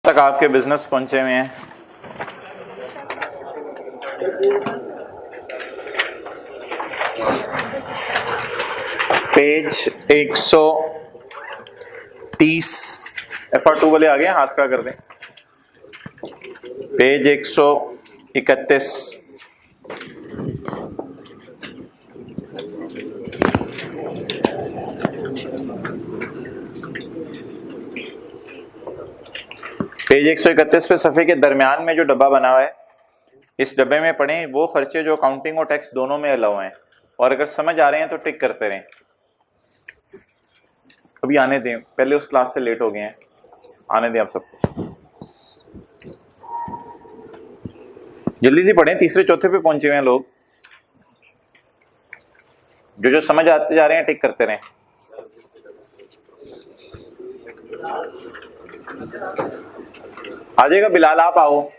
तक आपके बिजनेस पहुंचे हुए हैं। पेज 130 FR2 वाले आ गए, हाथ खड़ा कर दें। पेज 131 पेज 131 पे सफे के दरमियान में जो डब्बा बना हुआ है, इस डब्बे में पढ़ें वो खर्चे जो अकाउंटिंग और टैक्स दोनों में अलाउ हैं, और अगर समझ आ रहे हैं तो टिक करते रहें। अभी आने दें, पहले उस क्लास से लेट हो गए हैं, आने दें आप सबको। जल्दी से पढ़ें, तीसरे चौथे पे पहुंचे हुए हैं लोग। जो जो समझ आते जा रहे हैं टिक करते रहें। आ जाएगा बिलाल, आप आओ।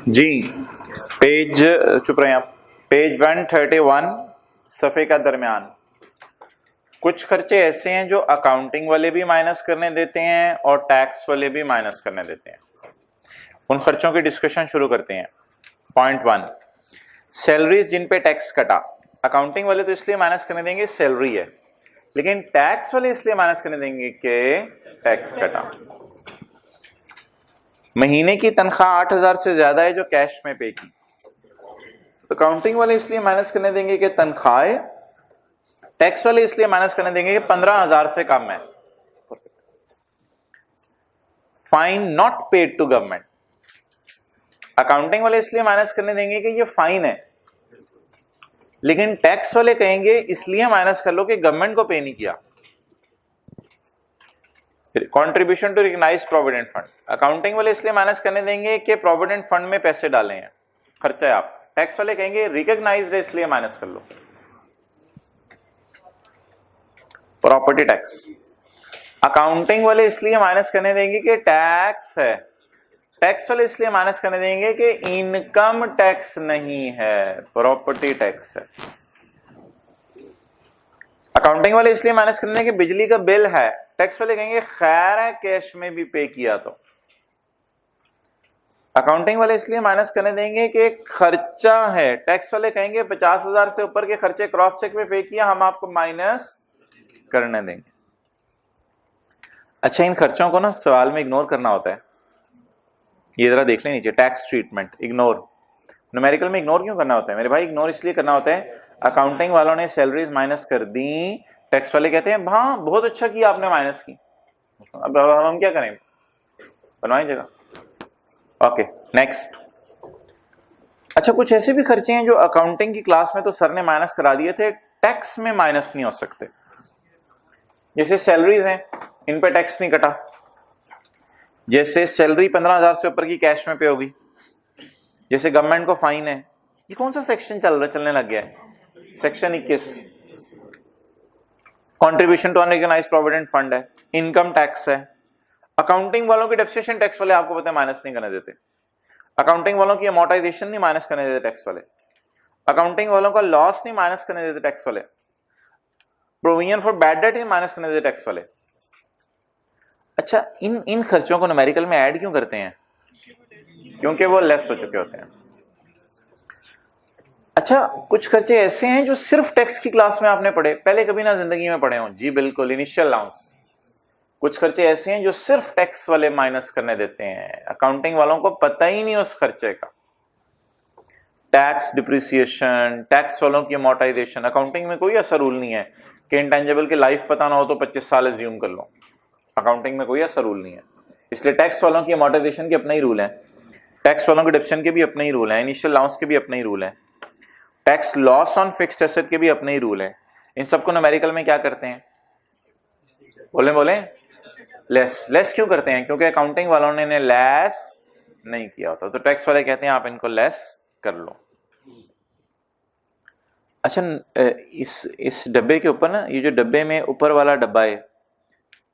जी, पेज चुप रहे आप। पेज 131 सफे का दरमियान। कुछ खर्चे ऐसे हैं जो अकाउंटिंग वाले भी माइनस करने देते हैं और टैक्स वाले भी माइनस करने देते हैं। उन खर्चों की डिस्कशन शुरू करते हैं। पॉइंट 1, सैलरीज जिन पे टैक्स कटा। अकाउंटिंग वाले तो इसलिए माइनस करने देंगे सैलरी है, लेकिन टैक्स वाले इसलिए माइनस करने देंगे कि टैक्स कटा। महीने की तनख्वाह 8,000 से ज्यादा है जो कैश में पे की, अकाउंटिंग वाले इसलिए माइनस करने देंगे कि तनख्वाहें, टैक्स वाले इसलिए माइनस करने देंगे कि 15,000 से कम है। Fine not paid to government, accounting वाले इसलिए माइनस करने देंगे कि ये फाइन है, लेकिन टैक्स वाले कहेंगे इसलिए माइनस कर लो कि गवर्नमेंट को पे नहीं किया। Contribution to recognize provident fund, accounting वाले इसलिए माइनस करने देंगे कि प्रोविडेंट फंड में पैसे डाले हैं, खर्चा है आप। टैक्स वाले कहेंगे रिकॉग्नाइज्ड है इसलिए माइनस कर लो। प्रॉपर्टी टैक्स, अकाउंटिंग वाले इसलिए माइनस करने देंगे कि टैक्स है, टैक्स वाले इसलिए माइनस करने देंगे कि इनकम टैक्स नहीं है, प्रॉपर्टी टैक्स है। अकाउंटिंग वाले इसलिए माइनस करने देंगे बिजली का बिल है, टैक्स वाले कहेंगे खैर है कैश में भी पे किया तो। अकाउंटिंग वाले इसलिए माइनस करने देंगे कि खर्चा है, टैक्स वाले कहेंगे 50,000 से ऊपर के खर्चे क्रॉस चेक में पे किया, हम आपको माइनस करने देंगे। अच्छा, इन खर्चों को ना सवाल में इग्नोर करना होता है, ये जरा देख लें नीचे, टैक्स ट्रीटमेंट इग्नोर। न्यूमेरिकल में इग्नोर क्यों करना होता है मेरे भाई? इग्नोर इसलिए करना होता है, अकाउंटिंग वालों ने सैलरीज माइनस कर दी, टैक्स वाले कहते हैं हाँ बहुत अच्छा किया आपने माइनस की, अब हम क्या करें, बनवाएं जगह। Okay next. अच्छा, कुछ ऐसे भी खर्चे हैं जो अकाउंटिंग की क्लास में तो सर ने माइनस करा दिए थे, टैक्स में माइनस नहीं हो सकते। जैसे सैलरीज हैं, इन पे टैक्स नहीं कटा। जैसे सैलरी 15,000 से ऊपर की कैश में पे होगी। जैसे गवर्नमेंट को फाइन है। ये कौन सा सेक्शन चलने लग गया है? Section 21। Contribution to unrecognized provident fund है, इनकम टैक्स है। अकाउंटिंग वालों की डेप्रिसिएशन टैक्स वाले आपको पता है माइनस नहीं करने देते। अकाउंटिंग वालों की अमोर्टाइजेशन नहीं माइनस करने देते टैक्स वाले। अकाउंटिंग वालों का लॉस नहीं माइनस करने देते टैक्स वाले। प्रोविजन फॉर बैड डेट नहीं माइनस करने देते टैक्स वाले। अच्छा, इन खर्चों को न्यूमेरिकल में ऐड क्यों करते हैं? क्योंकि वो लेस हो चुके होते हैं। अच्छा, कुछ खर्चे ऐसे हैं जो सिर्फ टैक्स की क्लास में आपने पढ़े, पहले कभी ना जिंदगी में पढ़े हो। जी बिल्कुल, इनिशियल अलाउंस। कुछ खर्चे ऐसे हैं जो सिर्फ टैक्स वाले माइनस करने देते हैं, अकाउंटिंग वालों को पता ही नहीं उस खर्चे का। टैक्स डिप्रिसिएशन, टैक्स वालों की अमोर्टाइजेशन। अकाउंटिंग में कोई ऐसा रूल नहीं है कि इंटेंजिबल की लाइफ पता ना हो तो 25 साल एज्यूम कर लो, अकाउंटिंग में कोई ऐसा रूल नहीं है। इसलिए टैक्स वालों की अमोर्टाइजेशन के अपने ही रूल है, टैक्स वालों के डिडक्शन के भी अपने ही रूल है, इनिशियल अलाउंस के भी अपने ही रूल है, tax loss on fixed asset के भी अपने ही रूल है। इन सबको न्यूमेरिकल में क्या करते हैं, बोले लेस क्यों करते हैं, क्योंकि अकाउंटिंग वालों ने लेस नहीं किया होता, तो टैक्स वाले कहते हैं आप इनको लेस कर लो। अच्छा, इस डब्बे के ऊपर ना, ये जो डब्बे में ऊपर वाला डब्बा है,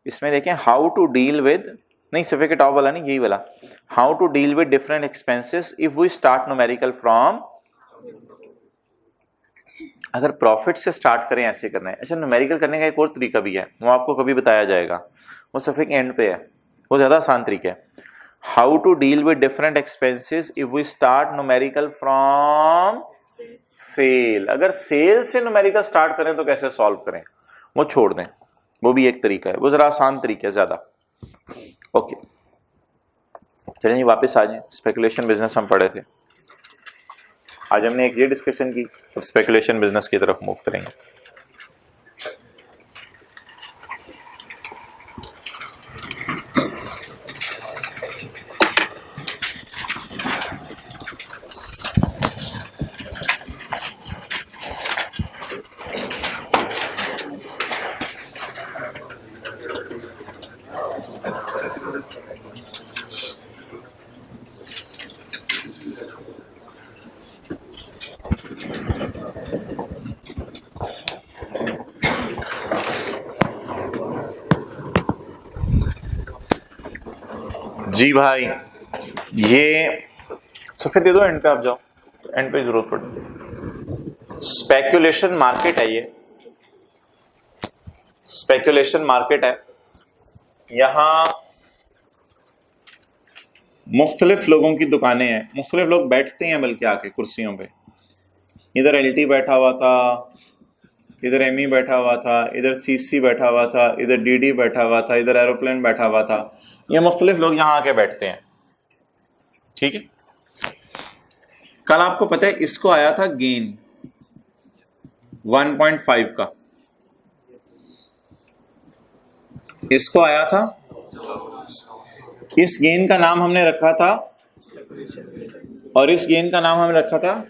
इसमें देखें हाउ टू डील विद, नहीं सफे के टॉप वाला नहीं, यही वाला, how to deal with different expenses if we start numerical from. अगर प्रॉफिट से स्टार्ट करें ऐसे करना है। अच्छा, न्यूमेरिकल करने का एक और तरीका भी है, वो आपको कभी बताया जाएगा, वो सफे के एंड पे है, वो ज्यादा आसान तरीका है। How to deal with different expenses if we start numerical from sale. अगर सेल से न्यूमेरिकल स्टार्ट करें तो कैसे सॉल्व करें, वो छोड़ दें, वो भी एक तरीका है, वो जरा आसान तरीका है ज्यादा। ओके, चलिए जी वापस आ जाए, स्पेकुलेशन बिजनेस हम पढ़े थे, आज हमने एक ये डिस्कशन की, तो स्पेकुलेशन बिजनेस की तरफ मूव करेंगे। जी भाई, ये सफेद दे दो, एंड पे आप जाओ, एंड पे जरूरत पड़े। स्पेकुलेशन मार्केट है, ये स्पेकुलेशन मार्केट है, यहां मुख्तलिफ लोगों की दुकानें हैं, मुख्तलिफ लोग बैठते हैं बल्कि आके कुर्सियों पे। इधर एलटी बैठा हुआ था, इधर एमई बैठा हुआ था, इधर सीसी बैठा हुआ था, इधर डीडी बैठा हुआ था, इधर एरोप्लेन बैठा हुआ था, ये मुख्तलिफ लोग यहाँ आके बैठते हैं, ठीक है। कल आपको पता है इसको आया था गेन 1.5 का, इसको आया था, इस गेन का नाम हमने रखा था, और इस गेन का नाम हमने रखा था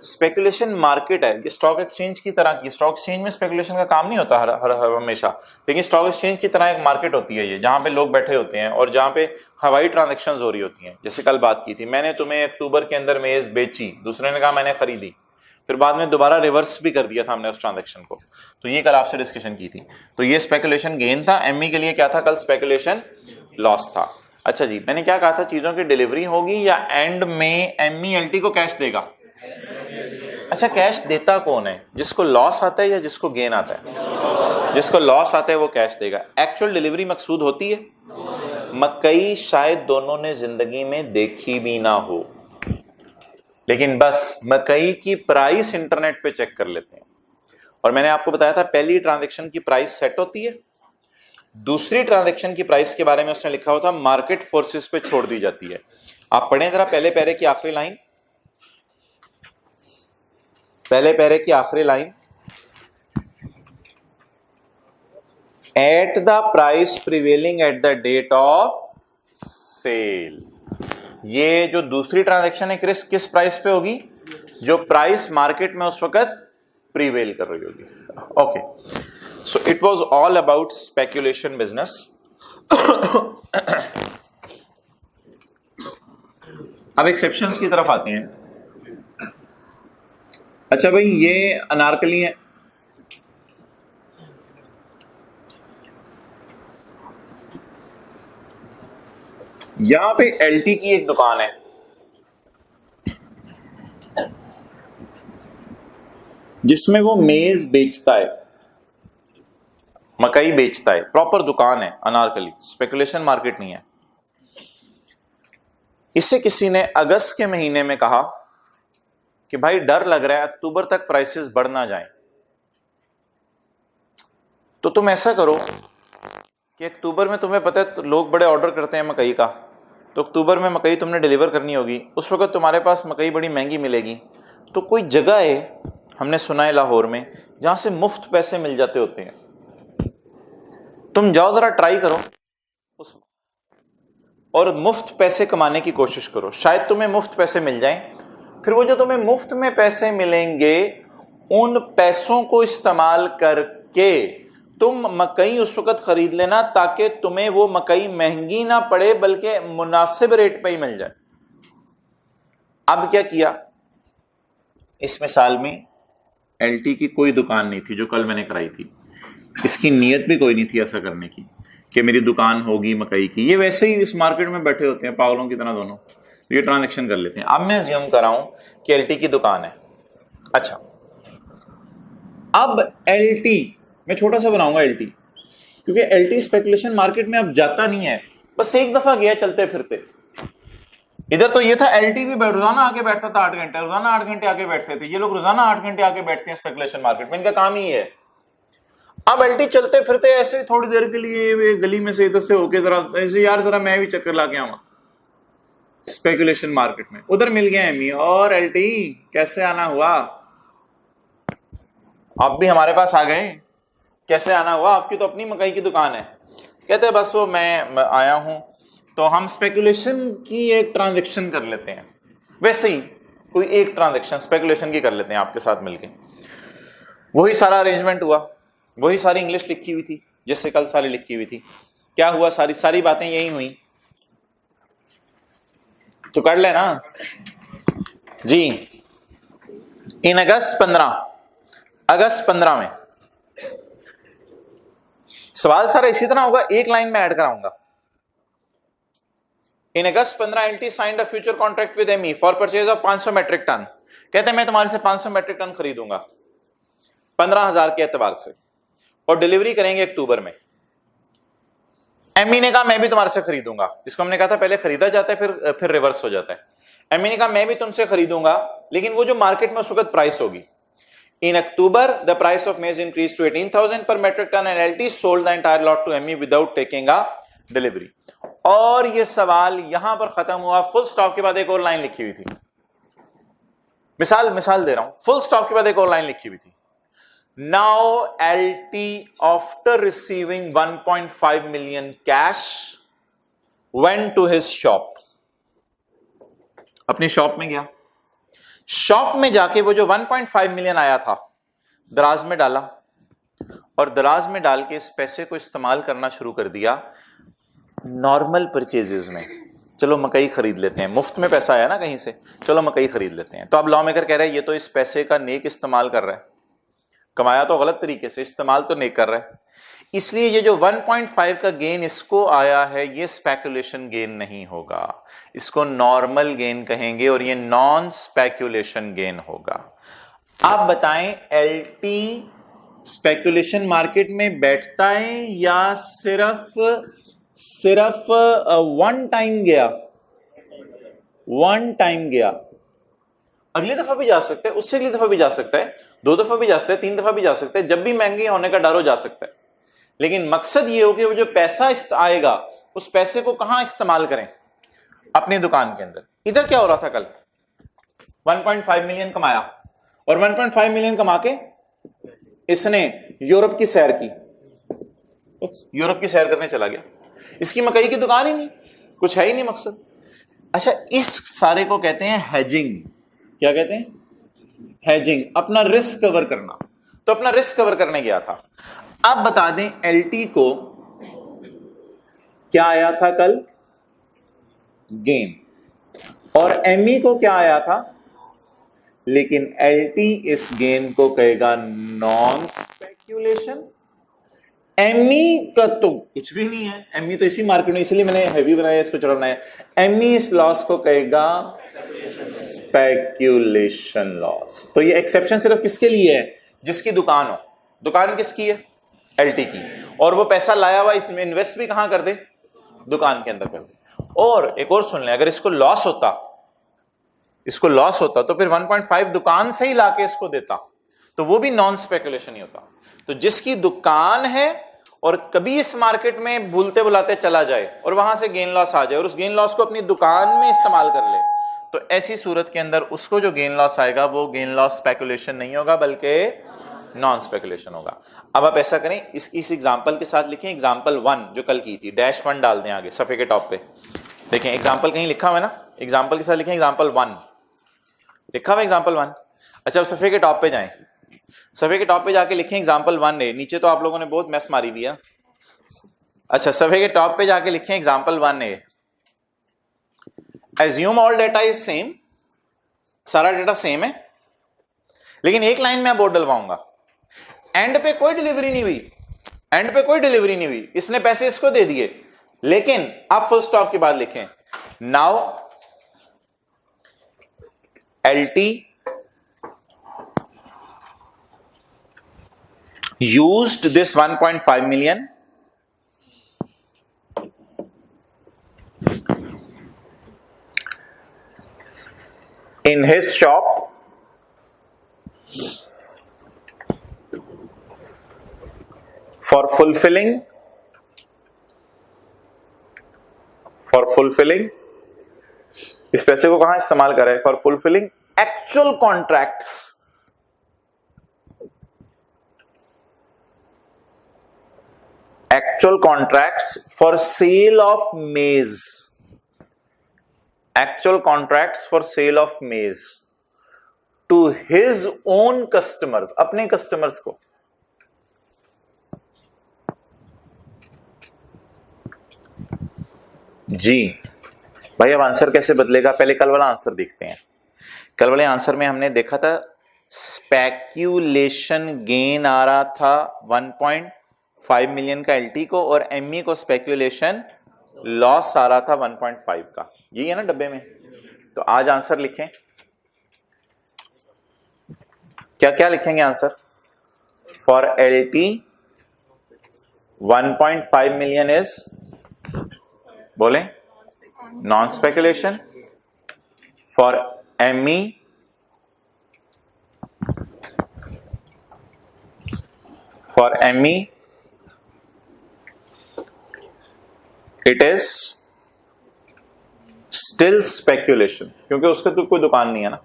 स्पेकुलेशन मार्केट है। ये स्टॉक एक्सचेंज की तरह की, स्टॉक एक्सचेंज में स्पेकुलेशन का काम नहीं होता हर हमेशा, लेकिन स्टॉक एक्सचेंज की तरह एक मार्केट होती है ये, जहां पे लोग बैठे होते हैं और जहां पे हवाई ट्रांजैक्शंस हो रही होती हैं। जैसे कल बात की थी, मैंने तुम्हें अक्टूबर के अंदर मेज बेची, दूसरे ने कहा मैंने खरीदी, फिर बाद में दोबारा रिवर्स भी कर दिया था हमने उस ट्रांजैक्शन को, तो ये कल आपसे डिस्कशन की थी। तो ये स्पेकुलेशन गेन था, एमई के लिए क्या था कल, स्पेकुलेशन लॉस था। अच्छा जी, मैंने क्या कहा था, चीजों की डिलीवरी होगी या एंड में एमई एलटी को कैश देगा। अच्छा, कैश देता कौन है, जिसको लॉस आता है या जिसको गेन आता है, जिसको लॉस आता है वो कैश देगा। एक्चुअल डिलीवरी मकसूद होती है, मकई शायद दोनों ने जिंदगी में देखी भी ना हो, लेकिन बस मकई की प्राइस इंटरनेट पे चेक कर लेते हैं। और मैंने आपको बताया था पहली ट्रांजैक्शन की प्राइस सेट होती है, दूसरी ट्रांजैक्शन की प्राइस के बारे में उसने लिखा होता मार्केट फोर्सेस पे छोड़ दी जाती है। आप पढ़ें जरा पहले पैरे की आखिरी लाइन, पहले पैरे की आखिरी line, at the price prevailing at the date of sale. ये जो दूसरी ट्रांजैक्शन है किस प्राइस पे होगी, जो प्राइस मार्केट में उस वक्त प्रिवेल कर रही होगी। Okay, so it was all about speculation business. अब एक्सेप्शंस की तरफ आते हैं। अच्छा भाई, ये अनारकली है, यहां पे एलटी की एक दुकान है, जिसमें वो मेज बेचता है, मकई बेचता है, प्रॉपर दुकान है अनारकली, स्पेकुलेशन मार्केट नहीं है। इसे किसी ने अगस्त के महीने में कहा कि भाई डर लग रहा है अक्टूबर तक प्राइसेस बढ़ ना जाएं, तो तुम ऐसा करो कि अक्टूबर में तुम्हें पता है तो लोग बड़े ऑर्डर करते हैं मकई का, तो अक्टूबर में मकई तुमने डिलीवर करनी होगी, उस वक्त तुम्हारे पास मकई बड़ी महंगी मिलेगी। तो कोई जगह है, हमने सुना है लाहौर में, जहां से मुफ्त पैसे मिल जाते होते हैं। तुम जाओ जरा ट्राई करो उस और मुफ्त पैसे कमाने की कोशिश करो, शायद तुम्हें मुफ्त पैसे मिल जाएं। फिर वो जो तुम्हें मुफ्त में पैसे मिलेंगे, उन पैसों को इस्तेमाल करके तुम मकई उस वक्त खरीद लेना, ताकि तुम्हें वो मकई महंगी ना पड़े बल्कि मुनासिब रेट पे ही मिल जाए। अब क्या किया, इस मिसाल में एलटी की कोई दुकान नहीं थी जो कल मैंने कराई थी, इसकी नीयत भी कोई नहीं थी ऐसा करने की कि मेरी दुकान होगी मकई की। ये वैसे ही इस मार्केट में बैठे होते हैं पागलों की तरह दोनों, ये ट्रांजैक्शन कर लेते हैं। अब मैं ज्यूम कर रहा हूं कि एलटी की दुकान है। अच्छा, अब एलटी मैं छोटा सा बनाऊंगा एलटी, क्योंकि एलटी स्पेकुलेशन मार्केट में अब जाता नहीं है, बस एक दफा गया चलते फिरते। इधर तो ये था एलटी भी रोजाना आके बैठता था 8 घंटे, रोजाना 8 घंटे आके बैठते थे। ये लोग रोजाना 8 घंटे आके बैठते हैं स्पेकुलेशन मार्केट में, इनका काम ही है। अब एलटी चलते फिरते ऐसे थोड़ी देर के लिए गली में से इधर से होके जरा ऐसे, यार जरा मैं भी चक्कर ला के आऊंगा स्पेकुलेशन मार्केट में। उधर मिल गया एमी और एलटी, कैसे आना हुआ? आप भी हमारे पास आ गए, कैसे आना हुआ? आपकी तो अपनी मकई की दुकान है। कहते हैं बस वो मैं आया हूं, तो हम स्पेकुलेशन की एक ट्रांजैक्शन कर लेते हैं। वैसे ही कोई एक ट्रांजैक्शन स्पेकुलेशन की कर लेते हैं आपके साथ मिलके। वही सारा अरेंजमेंट हुआ, वही सारी इंग्लिश लिखी हुई थी जैसे कल सारी लिखी हुई थी। क्या हुआ, सारी सारी बातें यही हुई, तो कर लेना जी। इन अगस्त 15 में सवाल सारा इसी तरह होगा, एक लाइन में ऐड कराऊंगा। In August 15 LT signed a future contract with ME for purchase of 500 metric ton. कहते हैं मैं तुम्हारे से 500 मेट्रिक टन खरीदूंगा 15,000 के एतबार से, और डिलीवरी करेंगे अक्टूबर में। एमई ने कहा मैं भी तुम्हारे से खरीदूंगा। इसको हमने कहा था पहले खरीदा जाता है फिर रिवर्स हो जाता है। एमई ने कहा मैं भी तुमसे खरीदूंगा, लेकिन वो जो मार्केट में उस वक्त प्राइस होगी। In October, the price of maize increased to 18,000 per metric ton and LT sold the entire lot to ME without taking a delivery. और ये सवाल यहां पर खत्म हुआ। फुल स्टॉप के बाद एक और लाइन लिखी हुई थी, मिसाल दे रहा हूं, फुल स्टॉप के बाद एक और लाइन लिखी हुई थी। Now LT after receiving 1.5 million cash went to his shop. अपनी शॉप में गया, शॉप में जाके वो जो 1.5 मिलियन आया था दराज में डाला, और दराज में डाल के इस पैसे को इस्तेमाल करना शुरू कर दिया नॉर्मल परचेजेस में। चलो मकई खरीद लेते हैं, मुफ्त में पैसा आया ना कहीं से, चलो मकई खरीद लेते हैं। तो अब लॉ मेकर कह रहा है ये तो इस पैसे का नेक इस्तेमाल कर रहा है, कमाया तो गलत तरीके से, इस्तेमाल तो नेक कर रहा है। इसलिए ये जो 1.5 का गेन इसको आया है, ये स्पेकुलेशन गेन नहीं होगा, इसको नॉर्मल गेन कहेंगे, और ये नॉन स्पेकुलेशन गेन होगा। आप बताएं एलटी स्पेकुलेशन मार्केट में बैठता है या सिर्फ वन टाइम गया? अगली दफा भी जा सकता है, उससे अगली दफा भी जा सकता है, 2 दफा भी जा सकता है, 3 दफा भी जा सकता है, जब भी महंगी होने का डर हो जा सकता है। लेकिन मकसद ये हो कि वो जो पैसा आएगा उस पैसे को कहां इस्तेमाल करें, अपनी दुकान के अंदर। इधर क्या हो रहा था कल, 1.5 मिलियन कमाया, और 1.5 मिलियन कमा के इसने यूरोप की सैर की, यूरोप की सैर करने चला गया। इसकी मकई की दुकान ही नहीं, कुछ है ही नहीं मकसद। अच्छा, इस सारे को कहते हैं हेजिंग। क्या कहते हैं? हेजिंग, अपना रिस्क कवर करना। तो अपना रिस्क कवर करने गया था। अब बता दें एलटी को क्या आया था कल? गेन। और एमई को क्या आया था? लेकिन एलटी इस गेन को कहेगा नॉन स्पेक्यूलेशन। एमई का तो कुछ भी नहीं है, एमई तो इसी मार्केट में, इसलिए मैंने हैवी बनाया, इसको चढ़ा बनाया। एमई इस लॉस को कहेगा स्पेक्यूलेशन लॉस। तो ये एक्सेप्शन सिर्फ किसके लिए है? जिसकी दुकान हो। दुकान किसकी है? एलटी की। और वो पैसा लाया हुआ इसमें इन्वेस्ट भी कहां कर दे? दुकान के अंदर कर दे। और एक और सुन लें, अगर इसको लॉस होता तो फिर 1.5 दुकान से ही लाके इसको देता, तो वो भी नॉन स्पेकुलेशन ही होता। तो जिसकी दुकान है और कभी इस मार्केट में भूलते बुलाते चला जाए और वहां से गेन लॉस आ जाए और उस गेन लॉस को अपनी दुकान में इस्तेमाल कर ले, तो ऐसी सूरत के अंदर उसको जो गेन लॉस आएगा वो गेन लॉस स्पेकुलेशन नहीं होगा बल्कि नॉन स्पेकुलेशन होगा। अब आप ऐसा करें, इस एग्जांपल के साथ लिखें एग्जांपल 1 जो कल की थी, -1 डाल दें आगे सफे के टॉप पे। देखें एग्जांपल कहीं लिखा हुआ है ना, एग्जांपल के साथ लिखें एग्जांपल 1, लिखा हुआ एग्जांपल 1। अच्छा, अब सफे के टॉप पे जाएं, सफे के टॉप पे जाके लिखें एग्जांपल 1A। नीचे तो आप लोगों ने बहुत मैस मारी हुई है। अच्छा, सफे के टॉप पे जाके लिखें example 1A। Assume all data is same, सारा डेटा सेम है, लेकिन एक लाइन में बोर्ड डलवाऊंगा, एंड पे कोई डिलीवरी नहीं हुई, एंड पे कोई डिलीवरी नहीं हुई, इसने पैसे इसको दे दिए, लेकिन आप फुल स्टॉप के बाद लिखें now LT used this 1.5 million in his shop for fulfilling इस पैसे को कहां इस्तेमाल कर रहे हैं? For fulfilling actual contracts, actual contracts for sale of maize, actual contracts for sale of maize to his own customers, अपने customers को। जी भाई, अब आंसर कैसे बदलेगा? पहले कल वाला आंसर देखते हैं। कल वाले आंसर में हमने देखा था स्पेक्यूलेशन गेन आ रहा था 1.5 मिलियन का एलटी को, और एमई को स्पेक्यूलेशन लॉस आ रहा था 1.5 का। यही है ना डब्बे में? तो आज आंसर लिखें, क्या क्या लिखेंगे answer? For LT 1.5 million is, बोले, non speculation. For ME it is still speculation, क्योंकि उसका तो कोई दुकान नहीं है ना।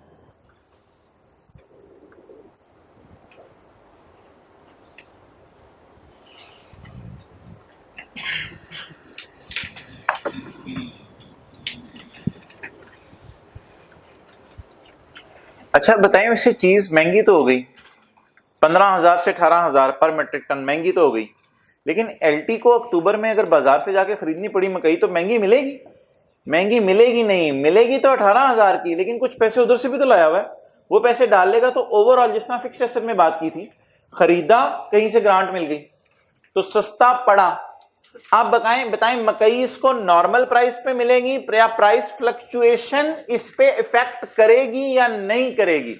अच्छा बताइए, वैसे चीज महंगी तो हो गई, 15,000 से 18,000 पर मेट्रिक टन महंगी तो हो गई, लेकिन एलटी को अक्टूबर में अगर बाजार से जाके खरीदनी पड़ी मकई तो महंगी मिलेगी? महंगी मिलेगी नहीं, मिलेगी तो 18,000 की, लेकिन कुछ पैसे उधर से भी तो लाया हुआ है, वो पैसे डाल लेगा तो ओवरऑल, जिस तरह फिक्स्ड एसेट में बात की थी, खरीदा, कहीं से ग्रांट मिल गई तो सस्ता पड़ा। आप बताएं मकई इसको नॉर्मल प्राइस पे मिलेगी या प्राइस फ्लक्चुएशन इस पे इफेक्ट करेगी या नहीं करेगी?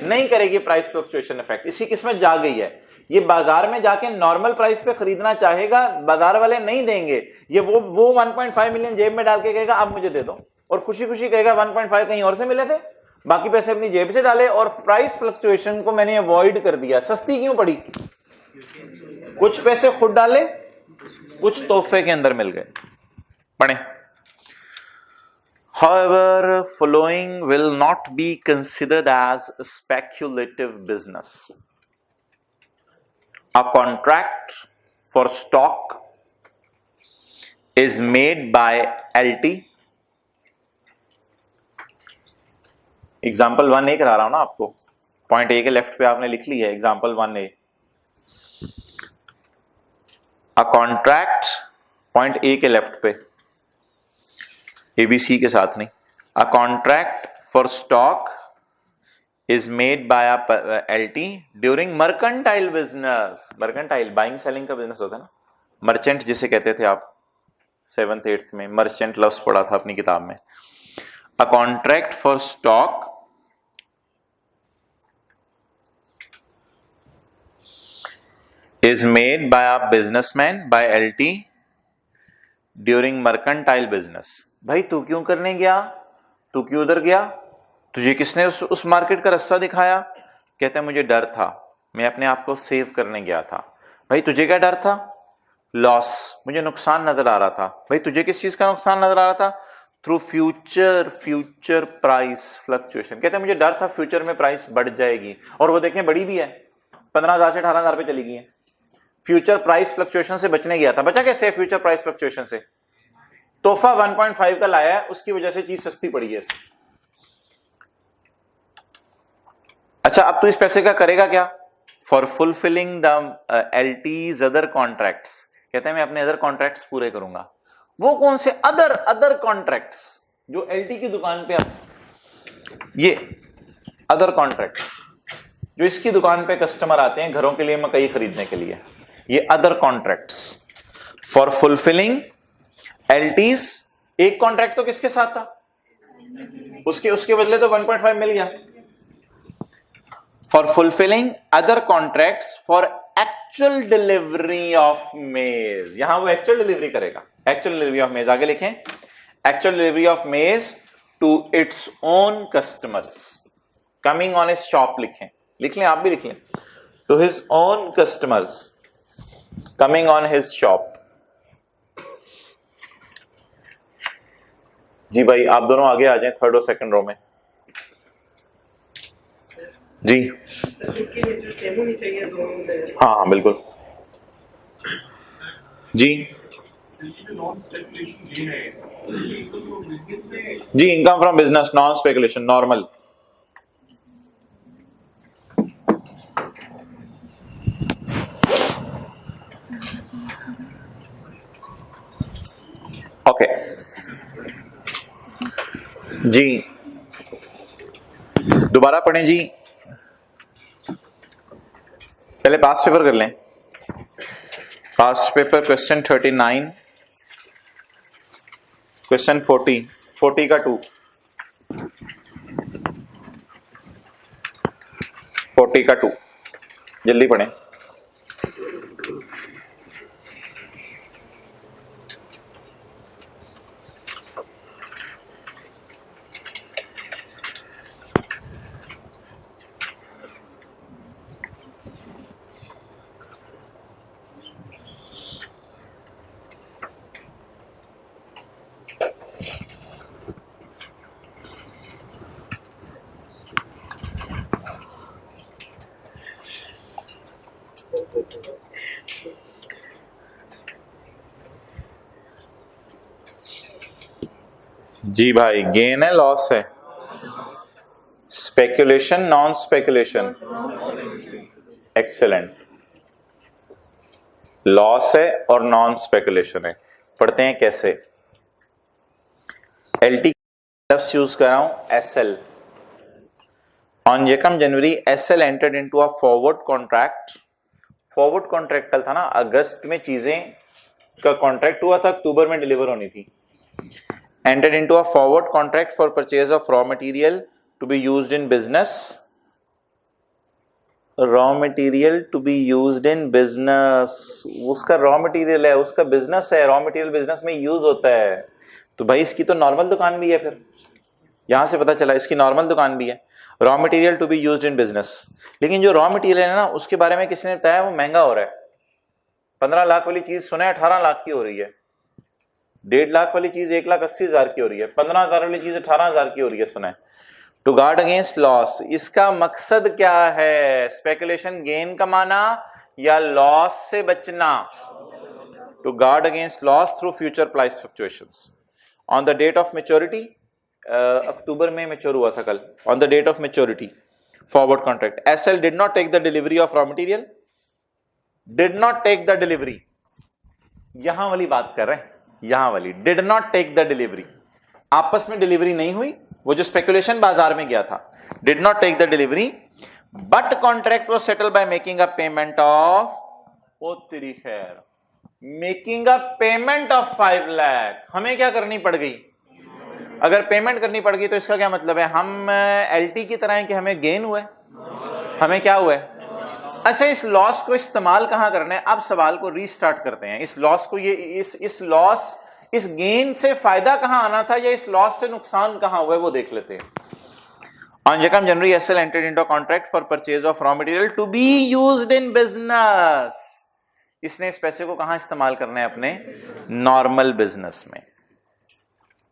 नहीं करेगी प्राइस फ्लक्चुएशन इफेक्ट। इसकी किस्मत जा गई है, ये बाजार में जाके नॉर्मल प्राइस पे खरीदना चाहेगा, बाजार वाले नहीं देंगे, ये वो 1.5 मिलियन जेब में डाल के कहेगा अब मुझे दे दो, और खुशी खुशी कहेगा 1.5 कहीं और से मिले थे, बाकी पैसे अपनी जेब से डाले, और प्राइस फ्लक्चुएशन को मैंने अवॉइड कर दिया। सस्ती क्यों पड़ी? कुछ पैसे खुद डाले, कुछ तोहफे के अंदर मिल गए। पढ़े, however following will not be considered as speculative business. A contract for stock is made by LT, example 1A करा रहा हूं ना आपको, पॉइंट ए के लेफ्ट पे आपने लिख ली है example 1A। A contract, point A के लेफ्ट पे, ABC के साथ नहीं, अ contract for stock is made bye LT during mercantile business. Mercantile buying selling का बिजनेस होता है ना, मर्चेंट जिसे कहते थे आप 7th 8th में, मर्चेंट लफ्ज पढ़ा था अपनी किताब में। अ contract for stock is made by a businessman by LT during mercantile business। भाई तू क्यों करने गया? तू क्यों उधर गया? तुझे किसने उस मार्केट का रास्ता दिखाया? कहते हैं मुझे डर था, मैं अपने आप को सेव करने गया था। भाई तुझे क्या डर था? लॉस, मुझे नुकसान नजर आ रहा था। भाई तुझे किस चीज का नुकसान नजर आ रहा था? Through future price fluctuation. कहते हैं मुझे डर था फ्यूचर में प्राइस बढ़ जाएगी, और वो देखें बढ़ी भी है, 15,000 से 18,000 पे चली गई है। फ्यूचर प्राइस फ्लक्चुएशन से बचने गया था, बचा कैसे फ्यूचर प्राइस फ्लक्चुएशन से? तोहफा 1.5 का लाया है, उसकी वजह से चीज सस्ती पड़ी है। अच्छा, अब तू इस पैसे का करेगा क्या? For fulfilling the LT's other contracts. कहते हैं मैं अपने अदर कॉन्ट्रैक्ट्स पूरे करूंगा। वो कौन से अदर कॉन्ट्रैक्ट्स? जो LT की दुकान पे, ये अदर कॉन्ट्रैक्ट्स जो इसकी दुकान पे कस्टमर आते हैं घरों के लिए मकई खरीदने के लिए, ये other contracts for fulfilling LT's। एक कॉन्ट्रैक्ट तो किसके साथ था? उसके बदले तो 1.5 मिल गया। For fulfilling other contracts for actual delivery of maize. यहां वो एक्चुअल डिलीवरी करेगा, एक्चुअल डिलीवरी ऑफ मेज। आगे लिखें, actual delivery of maize to its own customers coming on his shop. लिख लें, आप भी लिख लें, to his own customers coming on his shop. जी भाई आप दोनों आगे आ जाएं, थर्ड और सेकंड रो में। जी हाँ हाँ बिल्कुल जी जी। Income from business non speculation normal. Okay जी, दोबारा पढ़ें जी, पहले पास्ट पेपर कर लें। पास्ट पेपर क्वेश्चन 39, क्वेश्चन 40 का 2, 40 का 2, जल्दी पढ़ें। जी भाई, गेन है लॉस है? Speculation non speculation? Excellent. Loss है और नॉन स्पेकुलेशन है। पढ़ते हैं कैसे। LT यूज कर रहा हूं SL। ऑन यकम January SL entered into a forward contract. Forward contract कल था ना, अगस्त में चीजें का कॉन्ट्रैक्ट हुआ था, अक्टूबर में डिलीवर होनी थी। entered into a forward contract for purchase of raw material to be used in business. raw material to be used in business, उसका raw material है, उसका business है, raw material business में use होता है। तो भाई इसकी तो नॉर्मल दुकान भी है, फिर यहां से पता चला इसकी नॉर्मल दुकान भी है। raw material to be used in business, लेकिन जो raw material है ना उसके बारे में किसी ने बताया वो महंगा हो रहा है। 15 लाख वाली चीज सुना 18 लाख की हो रही है, 1.5 लाख वाली चीज 1,80,000 की हो रही है, 15,000 वाली चीज 18,000 की हो रही है। सुना है। टू गार्ड अगेंस्ट लॉस, इसका मकसद क्या है? स्पेकुलेशन गेन कमाना या लॉस से बचना? To guard against loss through future price fluctuations. On the date of maturity, अक्टूबर में मेच्योर हुआ था कल। On the date of maturity forward contract, SL did not take the delivery of raw material, did not take the delivery. यहां वाली बात कर रहे हैं, यहां वाली did not take the delivery. आपस में डिलीवरी नहीं हुई, वो जो स्पेकुलेशन बाजार में गया था, did not take the delivery, but contract was settled by making a payment of, ओ तेरी खैर, making a payment of 5 lakh. हमें क्या करनी पड़ गई? अगर पेमेंट करनी पड़ गई तो इसका क्या मतलब है? हम LT की तरह है कि हमें गेन हुआ है, हमें क्या हुआ है? अच्छा, इस लॉस को इस्तेमाल कहां करना है? अब सवाल को रीस्टार्ट करते हैं। इस लॉस को, ये इस लॉस, इस गेन से फायदा कहां आना था या इस लॉस से नुकसान कहां हुआ है वो देख लेते हैं। ऑन यकम January SL entered into a contract for purchase of raw material to be used in business. इसने इस पैसे को कहां इस्तेमाल करना है? अपने नॉर्मल बिजनेस में।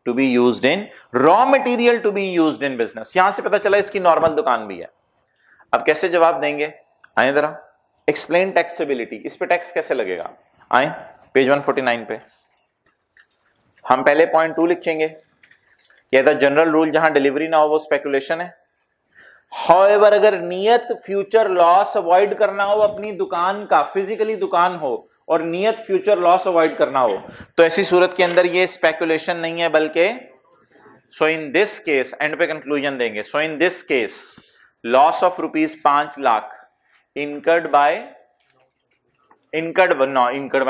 To be used in raw material, to be used in business. यहां से पता चला इसकी नॉर्मल दुकान भी है। अब कैसे जवाब देंगे? आए जरा, एक्सप्लेन टैक्सेबिलिटी, इस पे टैक्स कैसे लगेगा? आए पेज 149 पे हम पहले पॉइंट 2 लिखेंगे कि द जनरल रूल जहां डिलीवरी ना हो वो स्पेकुलेशन है। हाउएवर अगर नियत फ्यूचर लॉस अवॉइड करना हो अपनी दुकान का, फिजिकली दुकान हो और नियत फ्यूचर लॉस अवॉइड करना हो, तो ऐसी सूरत के अंदर ये स्पेकुलेशन नहीं है बल्कि so in this case, end पे कंक्लूजन देंगे, so in this case loss of ₹5 lakh incurred by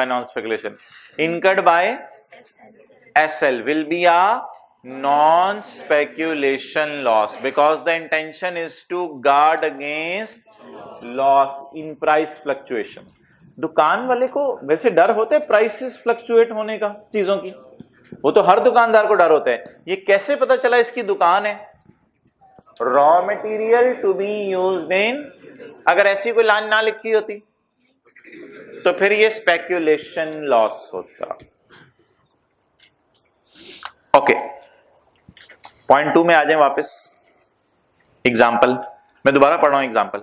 non-speculation, incurred by SL will be a non-speculation loss because the intention is to guard against loss in price fluctuation. दुकान वाले को वैसे डर होते हैं prices fluctuate होने का चीजों की, वो तो हर दुकानदार को डर होता है। ये कैसे पता चला इसकी दुकान है? Raw material to be used in, अगर ऐसी कोई लाइन ना लिखी होती तो फिर ये स्पेक्यूलेशन लॉस होता। ओके, पॉइंट 2 में आ जाए वापस। एग्जाम्पल मैं दोबारा पढ़ रहा हूं। Example,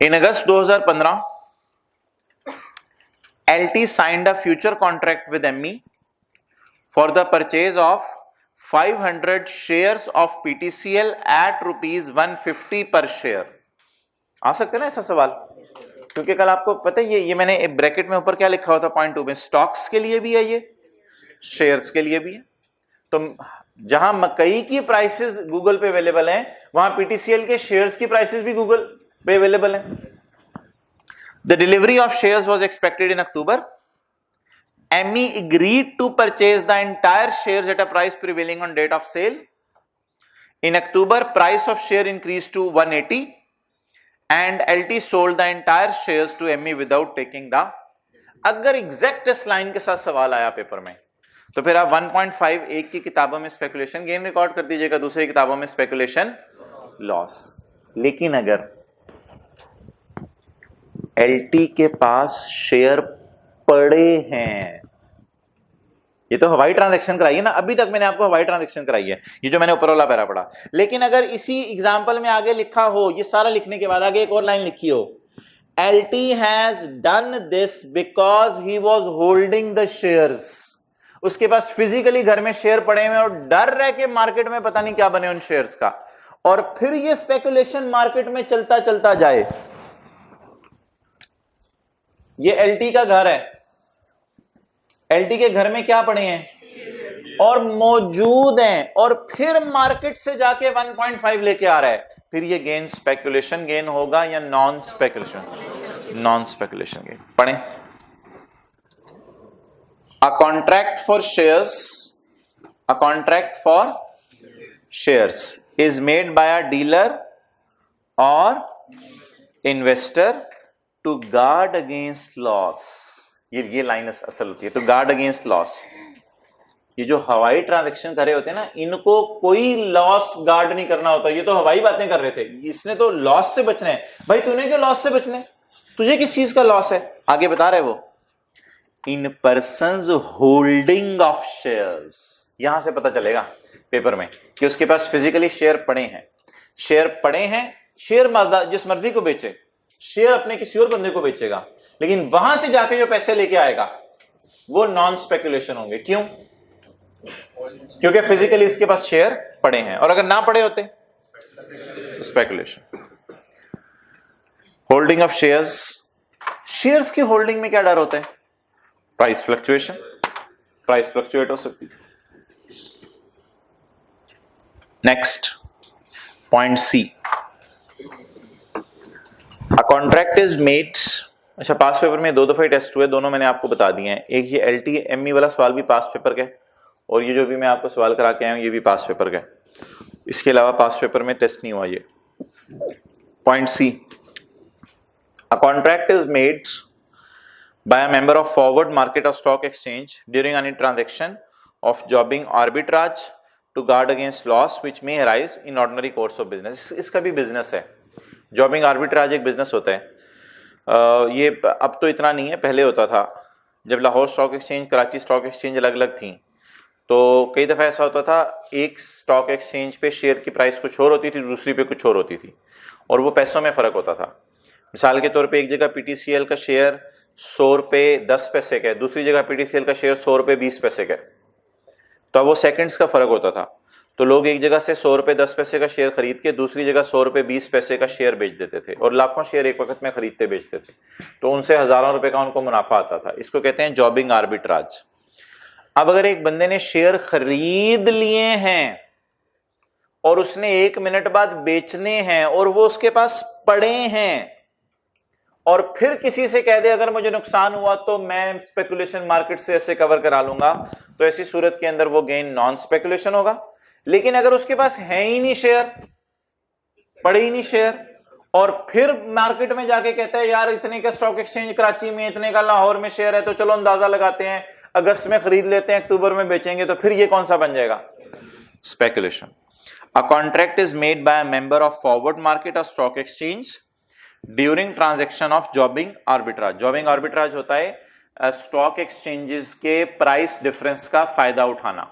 in August 2015 LT signed a future contract with ME for the purchase of 500 shares of PTCL at ₹150 per share। आ सकते ना ऐसा सवाल, क्योंकि कल आपको पता है ये मैंने ब्रैकेट में ऊपर क्या लिखा हुआ था पॉइंट 2 में, स्टॉक्स के लिए भी है, ये शेयर्स के लिए भी है। तो जहां मकई की प्राइसेस गूगल पे अवेलेबल हैं, वहां पीटीसीएल के शेयर्स की प्राइसेस भी गूगल पे अवेलेबल हैं। The delivery of shares was expected in October. ME agreed to purchase the entire shares at a price prevailing on date of sale. In October, price of share increased to 180 and LT sold the entire shares to ME without taking the। अगर exact इस line के साथ सवाल आया paper में तो फिर आप 1.5 एक की किताबों में स्पेकुलेशन गेन रिकॉर्ड कर दीजिएगा, दूसरी किताबों में स्पेकुलेशन लॉस। लेकिन अगर LT के पास शेयर पड़े हैं, ये तो हवाई ट्रांजैक्शन कराई है ना, अभी तक मैंने आपको हवाई ट्रांजैक्शन कराई है, ये जो मैंने ऊपर वाला पैरा पढ़ा। लेकिन अगर इसी एग्जांपल में आगे लिखा हो, ये सारा लिखने के बाद आगे एक और लाइन लिखी हो, LT has done this because he was holding the shares, उसके पास फिजिकली घर में शेयर पड़े हुए और डर रहे कि मार्केट में पता नहीं क्या बने उन शेयर्स का, और फिर ये स्पेकुलेशन मार्केट में चलता चलता जाए। ये LT का घर है, LT के घर में क्या पड़े हैं और मौजूद हैं, और फिर मार्केट से जाके 1.5 लेके आ रहा है, फिर ये गेन स्पेकुलेशन गेन होगा या non speculation? Non speculation gain. पढ़ें, a contract for shares is made by a dealer और investor to guard against loss. ये लाइन असल होती है, टू गार्ड अगेंस्ट लॉस। ये जो हवाई ट्रांजैक्शन कर रहे होते हैं ना, इनको कोई लॉस गार्ड नहीं करना होता, ये तो हवाई बातें कर रहे थे, इसने तो लॉस से बचना है। भाई तूने क्यों लॉस से बचना है? तुझे किस चीज का लॉस है? आगे बता रहे वो, इन पर्संस होल्डिंग ऑफ शेयर्स। यहां से पता चलेगा पेपर में कि उसके पास फिजिकली शेयर पड़े हैं, शेयर जिस मर्जी को बेचे, शेयर अपने किसी और बंदे को बेचेगा, लेकिन वहां से जाके जो पैसे लेके आएगा वो नॉन स्पेकुलेशन होंगे। क्यों? क्योंकि फिजिकली इसके पास शेयर पड़े हैं, और अगर ना पड़े होते तो स्पेकुलेशन। होल्डिंग ऑफ शेयर्स की होल्डिंग में क्या डर होता है? प्राइस फ्लक्चुएशन, प्राइस फ्लक्चुएट हो सकती है। Next point C, a contract is made. अच्छा, पास पेपर में 2 दफे टेस्ट हुए, दोनों मैंने आपको बता दिए हैं। एक ये LT ME वाला सवाल भी पास पेपर का, और ये जो भी मैं आपको सवाल करा के आया हूं ये भी पास पेपर का। इसके अलावा पास पेपर में टेस्ट नहीं हुआ ये। Point C, a contract is made by a member of forward market और stock exchange during any transaction of jobbing arbitrage to guard against loss which may arise in ordinary course of business. इसका भी business है, जॉबिंग arbitrage एक business होता है। ये अब तो इतना नहीं है, पहले होता था। जब Lahore stock exchange, Karachi stock exchange अलग अलग थी, तो कई दफ़ा ऐसा होता था एक स्टॉक एक्सचेंज पे शेयर की प्राइस कुछ और होती थी, दूसरी पे कुछ और होती थी, और वो पैसों में फ़र्क होता था। मिसाल के तौर पे एक जगह पीटीसीएल का शेयर 100 रुपये 10 पैसे का है, दूसरी जगह पीटीसीएल का शेयर 100 रुपये 20 पैसे का है, तो अब वो सेकंड्स का फ़र्क होता था। तो लोग एक जगह से 100 रुपये 10 पैसे का शेयर खरीद के दूसरी जगह 100 रुपये 20 पैसे का शेयर बेच देते थे, और लाखों शेयर एक वक्त में खरीदते बेचते थे, तो उनसे हज़ारों रुपये का उनको मुनाफा आता था। इसको कहते हैं जॉबिंग आर्बिट्राज। अब अगर एक बंदे ने शेयर खरीद लिए हैं और उसने 1 मिनट बाद बेचने हैं और वो उसके पास पड़े हैं, और फिर किसी से कह दे अगर मुझे नुकसान हुआ तो मैं स्पेकुलेशन मार्केट से ऐसे कवर करा लूंगा, तो ऐसी सूरत के अंदर वो गेन नॉन स्पेकुलेशन होगा। लेकिन अगर उसके पास है ही नहीं शेयर, पड़े ही नहीं शेयर, और फिर मार्केट में जाके कहता है यार इतने का स्टॉक एक्सचेंज कराची में, इतने का लाहौर में शेयर है, तो चलो अंदाजा लगाते हैं अगस्त में खरीद लेते हैं, अक्टूबर में बेचेंगे, तो फिर ये कौन सा बन जाएगा? Speculation. A contract is made by a member of forward market और stock exchange during transaction of jobbing arbitrage. Jobbing arbitrage होता है स्टॉक एक्सचेंजेस के प्राइस डिफरेंस का फायदा उठाना,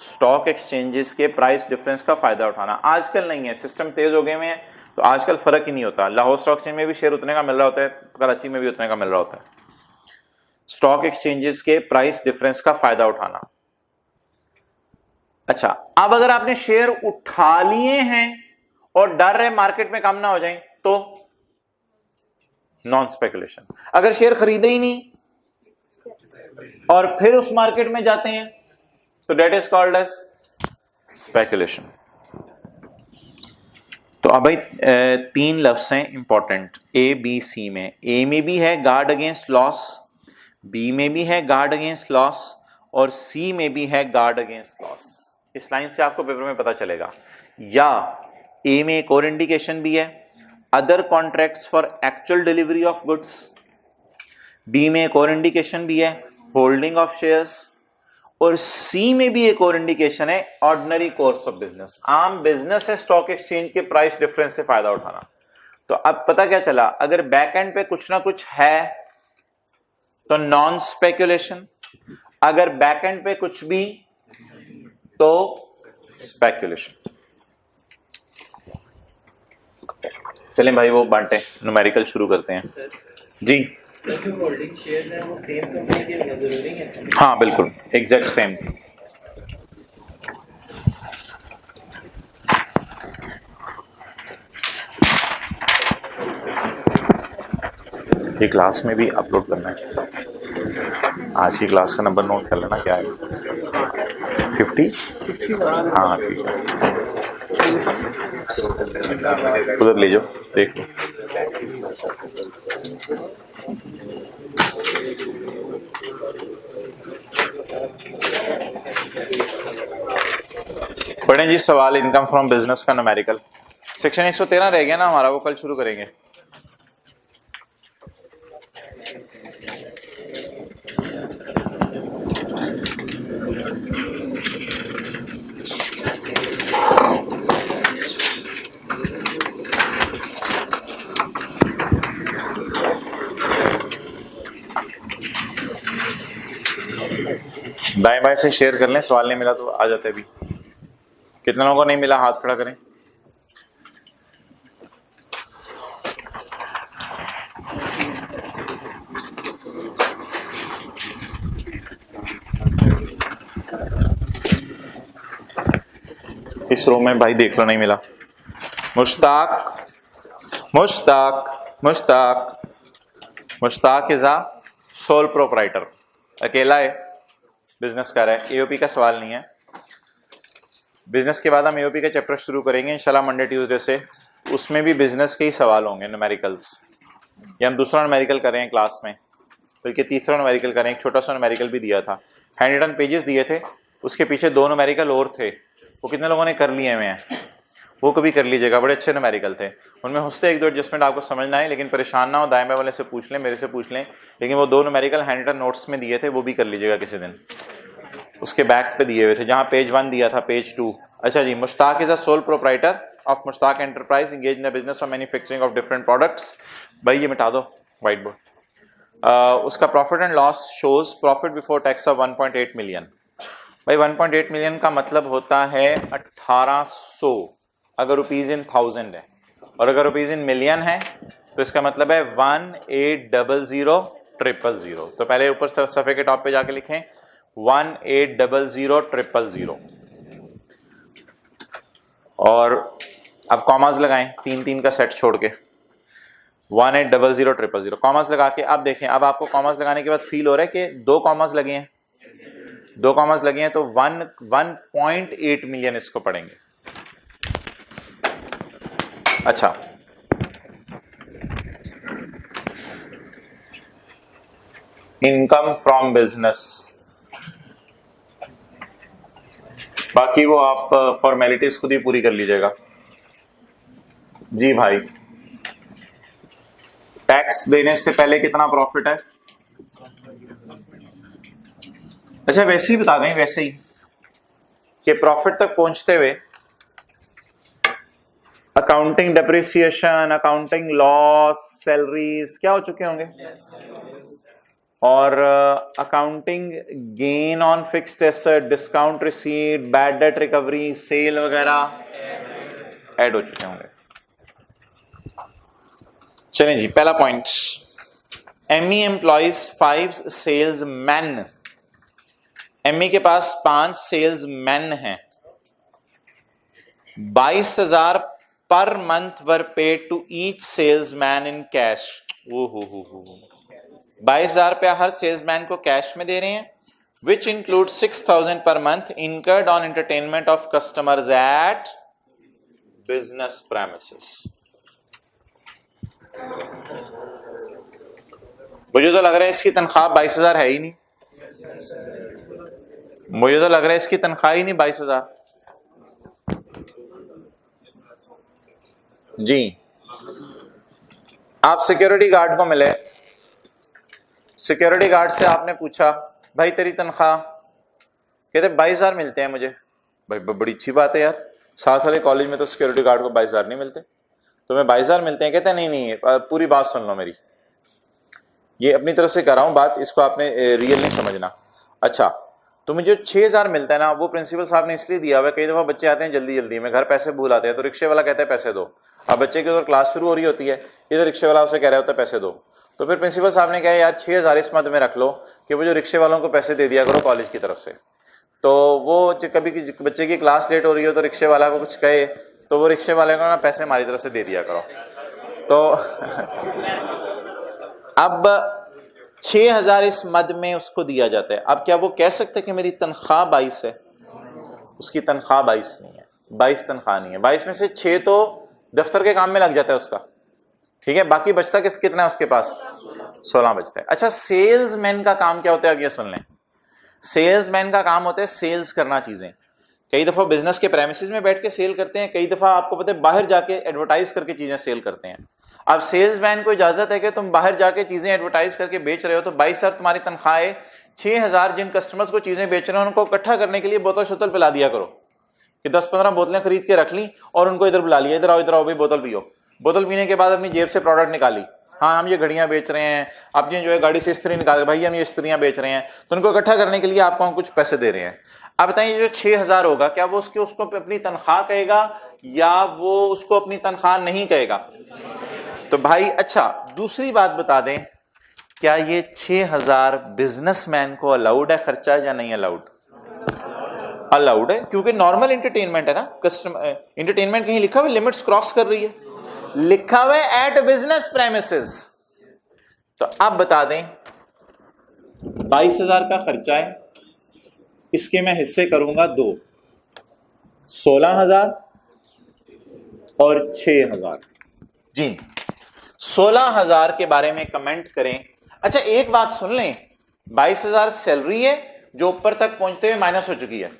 स्टॉक एक्सचेंजेस के प्राइस डिफरेंस का फायदा उठाना। आजकल नहीं है, सिस्टम तेज हो गए हैं, तो आजकल फर्क ही नहीं होता। लाहौर स्टॉक एक्सचेंज में भी शेयर उतने का मिल रहा होता है, कराची में भी उतने का मिल रहा होता है। स्टॉक एक्सचेंजेस के प्राइस डिफरेंस का फायदा उठाना। अच्छा, अब अगर आपने शेयर उठा लिए हैं और डर है मार्केट में कम ना हो जाए, तो नॉन स्पेकुलेशन। अगर शेयर खरीदे ही नहीं और फिर उस मार्केट में जाते हैं, तो that is called as speculation. तो अब भाई 3 लफ्ज हैं इंपॉर्टेंट ए बी सी में। ए में भी है गार्ड अगेंस्ट लॉस, बी में भी है गार्ड अगेंस्ट लॉस, और सी में भी है गार्ड अगेंस्ट लॉस। इस लाइन से आपको पेपर में पता चलेगा। या ए में एक और इंडिकेशन भी है, other contracts for actual delivery of goods. B में एक और इंडिकेशन भी है, होल्डिंग ऑफ शेयर्स। और सी में भी एक और इंडिकेशन है, ऑर्डिनरी कोर्स ऑफ बिजनेस, आम बिजनेस है स्टॉक एक्सचेंज के प्राइस डिफरेंस से फायदा उठाना। तो अब पता क्या चला, अगर बैक एंड पे कुछ ना कुछ है तो नॉन स्पेकुलेशन, अगर बैक एंड पे कुछ भी तो स्पेकुलेशन। चलें भाई वो बांटे, न्यूमेरिकल शुरू करते हैं जी। होल्डिंग शेयर है वो सेम कंपनी के होना जरूरी है? हाँ बिल्कुल, एग्जैक्ट सेम। ये क्लास में भी अपलोड करना है। आज की क्लास का नंबर नोट कर लेना, क्या है 50? हाँ ठीक है, उधर ले जाओ देख लो। पढ़ें जी सवाल इनकम फ्रॉम बिजनेस का न्यूमेरिकल। सेक्शन 113 रह गया ना हमारा, वो कल शुरू करेंगे। दाएं बाएं से शेयर कर लें, सवाल नहीं मिला तो आ जाते भी। कितने लोगों को नहीं मिला, हाथ खड़ा करें। इस रूम में भाई देख लो नहीं मिला। Mushtaq Mushtaq Mushtaq Mushtaq is a sole proprietor, अकेला है, बिजनेस कर रहा है। एओपी का सवाल नहीं है। बिजनेस के बाद हम एओपी का चैप्टर शुरू करेंगे इंशाल्लाह मंडे ट्यूसडे से, उसमें भी बिजनेस के ही सवाल होंगे, न्यूमेरिकल्स। ये हम दूसरा न्यूमेरिकल कर रहे हैं क्लास में, बल्कि तीसरा न्यूमेरिकल करें। एक छोटा सा न्यूमेरिकल भी दिया था, हैंड रिटन पेजेस दिए थे, उसके पीछे 2 न्यूमेरिकल और थे, वो कितने लोगों ने कर लिए हुए हैं, वो कभी कर लीजिएगा, बड़े अच्छे न्यूमेरिकल थे। उनमें होते 1-2 एडजस्टमेंट आपको समझना है, लेकिन परेशान ना हो, दाएं बाएं वाले से पूछ लें, मेरे से पूछ लें। लेकिन वो 2 न्यूमेरिकल हैंड रिटन नोट्स में दिए थे, वो भी कर लीजिएगा किसी दिन। उसके बैक पे दिए हुए थे, जहाँ पेज 1 दिया था, पेज 2। अच्छा जी, Mushtaq is a sole proprietor of Mushtaq enterprise, engage in the business of manufacturing of different products. भाई ये मिटा दो, वाइट बोर्ड। उसका profit and loss shows profit before tax of 1.8 million. भाई 1.8 मिलियन का मतलब होता है 1800 अगर रुपीज इन 1000 है, और अगर रुपीज इन मिलियन है तो इसका मतलब है 1800,000,000। तो पहले ऊपर सफे के टॉप पे जाके लिखें 1800,000,000, और अब कॉमास लगाएं 3-3 का सेट छोड़ के 1800,000,000 कॉमास लगा के। अब देखें, अब आपको कॉमास लगाने के बाद फील हो रहा है कि 2 कॉमास लगे हैं, 2 कॉमास लगे हैं तो 1.8 मिलियन इसको पढ़ेंगे। अच्छा, इनकम फ्रॉम बिजनेस, बाकी वो आप फॉर्मेलिटीज खुद ही पूरी कर लीजिएगा। जी भाई, टैक्स देने से पहले कितना प्रॉफिट है? अच्छा वैसे ही बता दें, वैसे ही कि प्रॉफिट तक पहुंचते हुए accounting depreciation, accounting loss, salaries क्या हो चुके होंगे, और accounting gain on fixed asset, discount receipt, bad debt recovery, sale वगैरह ऐड हो चुके होंगे। चलें जी, पहला point, ME employees 5 sales man. ME के पास 5 सेल्स मैन हैं। 22,000 per month were paid to each salesman in cash. 22,000 रुपया हर सेल्समैन को कैश में दे रहे हैं, which include 6,000 per month incurred on entertainment of customers at business premises. मुझे तो लग रहा है इसकी तनख्वाह 22,000 है ही नहीं, मुझे तो लग रहा है इसकी तनख्वाह ही नहीं 22,000। जी, आप सिक्योरिटी गार्ड को मिले, सिक्योरिटी गार्ड से आपने पूछा भाई तेरी तनख्वाह, कहते 22,000 मिलते हैं मुझे। भाई बड़ी अच्छी बात है यार, साथ वाले कॉलेज में तो सिक्योरिटी गार्ड को 22,000 नहीं मिलते, तुम्हें 22,000 मिलते हैं। कहते हैं नहीं, पूरी बात सुन लो मेरी, ये अपनी तरफ से कर रहा हूं बात, इसको आपने रियल नहीं समझना। अच्छा, तो मुझे 6,000 मिलता है ना, वो प्रिंसिपल साहब ने इसलिए दिया हुआ है, कई दफा बच्चे आते हैं जल्दी जल्दी में, घर पैसे भूल आते हैं, तो रिक्शे वाला कहता है पैसे दो। अब बच्चे की उधर क्लास शुरू हो रही होती है, इधर रिक्शे वाला उसे कह रहा होता है पैसे दो, तो फिर प्रिंसिपल साहब ने कहा यार 6,000 इस मद में रख लो कि वो जो रिक्शे वालों को पैसे दे दिया करो कॉलेज की तरफ से। तो वो कभी बच्चे की क्लास लेट हो रही हो तो रिक्शे वाला को कुछ कहे तो वो रिक्शे वाले को ना पैसे हमारी तरफ से दे दिया करो। तो अब 6,000 इस मद में उसको दिया जाता है। अब क्या वो कह सकते कि मेरी तनख्वाह 22 है? उसकी तनख्वाह 22 नहीं है, 22 तनख्वाह नहीं है। 22 में से 6 तो दफ्तर के काम में लग जाता है उसका, ठीक है, बाकी बचता कितना है उसके पास? 16 बचता है। अच्छा, सेल्समैन का काम क्या होता है? अब ये सुन लें, सेल्समैन का काम होता है सेल्स करना चीजें। कई दफा बिजनेस के प्रेमिसेस में बैठ के सेल करते हैं, कई दफा आपको पता है बाहर जाके एडवर्टाइज करके चीजें सेल करते हैं। अब सेल्समैन को इजाजत है कि तुम बाहर जाके चीजें एडवर्टाइज करके बेच रहे हो, तो 22,000 तुम्हारी तनख्वाह है। 6,000 जिन कस्टमर्स को चीजें बेच रहे हैं उनको इकट्ठा करने के लिए बोतल शोतल पिला दिया करो कि 10-15 बोतलें खरीद के रख ली और उनको इधर बुला लिया, इधर आओ भाई बोतल पियो। बोतल पीने के बाद अपनी जेब से प्रोडक्ट निकाली, हाँ हम ये घड़ियां बेच रहे हैं, अपनी जो है गाड़ी से इस्त्री निकाल, भाई हम ये इस्त्रियां बेच रहे हैं, तो उनको इकट्ठा करने के लिए आपको हम कुछ पैसे दे रहे हैं। अब बताइए जो 6,000 होगा, क्या वो उसको अपनी तनख्वाह कहेगा या वो उसको अपनी तनख्वाह नहीं कहेगा? तो भाई अच्छा, दूसरी बात बता दें, क्या ये 6,000 बिजनेसमैन को अलाउड है खर्चा या नहीं अलाउड? अलाउड है, क्योंकि नॉर्मल एंटरटेनमेंट है ना। कस्टमर एंटरटेनमेंट कहीं लिखा हुआ लिमिट्स क्रॉस कर रही है, लिखा हुआ है एट बिजनेस प्रेमिसेस। तो अब बता दें 22,000 का खर्चा है, इसके मैं हिस्से करूंगा 2, 16,000 और 6,000। जी, 16,000 के बारे में कमेंट करें। अच्छा एक बात सुन लें, 22,000 सैलरी है जो ऊपर तक पहुंचते हुए माइनस हो चुकी है,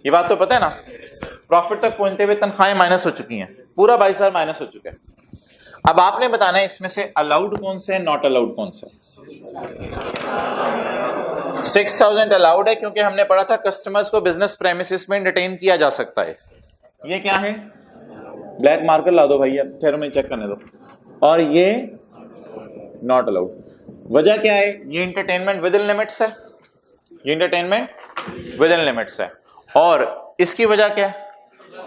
ये बात तो पता है ना। प्रॉफिट तक पहुंचते हुए तनख्वाहें माइनस हो चुकी हैं, पूरा 22,000 माइनस हो चुका है। अब आपने बताना है इसमें से अलाउड कौन से है, नॉट अलाउड कौन सा है। 6,000 अलाउड है क्योंकि हमने पढ़ा था कस्टमर्स को बिजनेस प्रेमिसेस में एंटरटेन किया जा सकता है। ये क्या है, ब्लैक मार्कर ला दो भैया, ठहरो में चेक करने दो। और ये नॉट अलाउड। वजह क्या है? ये एंटरटेनमेंट विद इन लिमिट्स है, ये एंटरटेनमेंट विद इन लिमिट्स है। और इसकी वजह क्या है?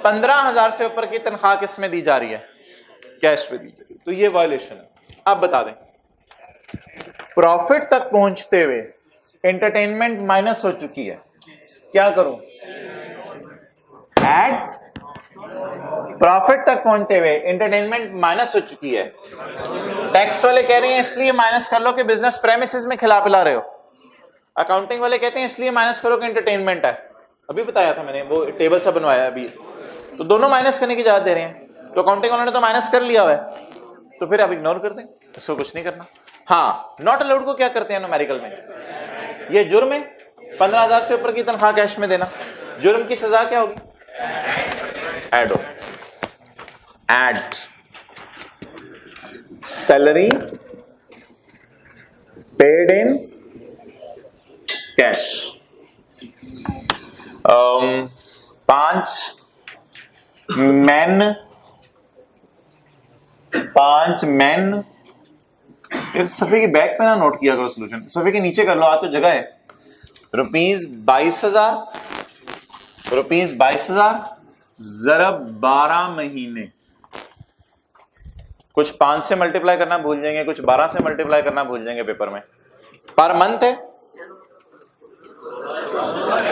15,000 से ऊपर की तनख्वाह किस में दी जा रही है? कैश में दी जा रही है। तो ये वायलेशन है। आप बता दें, प्रॉफिट तक पहुंचते हुए एंटरटेनमेंट माइनस हो चुकी है, क्या करूं? ऐड। प्रॉफिट तक पहुंचते हुए एंटरटेनमेंट माइनस हो चुकी है, टैक्स वाले कह रहे हैं इसलिए माइनस कर लो कि बिजनेस प्रेमिसेस में खिला पिला रहे हो, अकाउंटिंग वाले कहते हैं इसलिए माइनस करो कि एंटरटेनमेंट है। अभी बताया था मैंने, वो टेबल सा बनवाया अभी। तो दोनों माइनस करने की इजाजत दे रहे हैं, तो अकाउंटिंग वालों ने तो माइनस कर लिया हुआ है, तो फिर आप इग्नोर कर दें, इसको कुछ नहीं करना। हाँ, नॉट अलाउड को क्या करते हैं न्यूमेरिकल में? ये जुर्म है, 15,000 से ऊपर की तनख्वाह कैश में देना। जुर्म की सजा क्या होगी? ऐड हो, add salary paid in cash. 5 man, इस सफे की बैक पे ना नोट किया करो सोल्यूशन, सफे के नीचे कर लो, आज तो जगह है। ₹22,000 ज़रब 12 महीने। कुछ 5 से मल्टीप्लाई करना भूल जाएंगे, कुछ 12 से मल्टीप्लाई करना भूल जाएंगे पेपर में। पर मंथ है,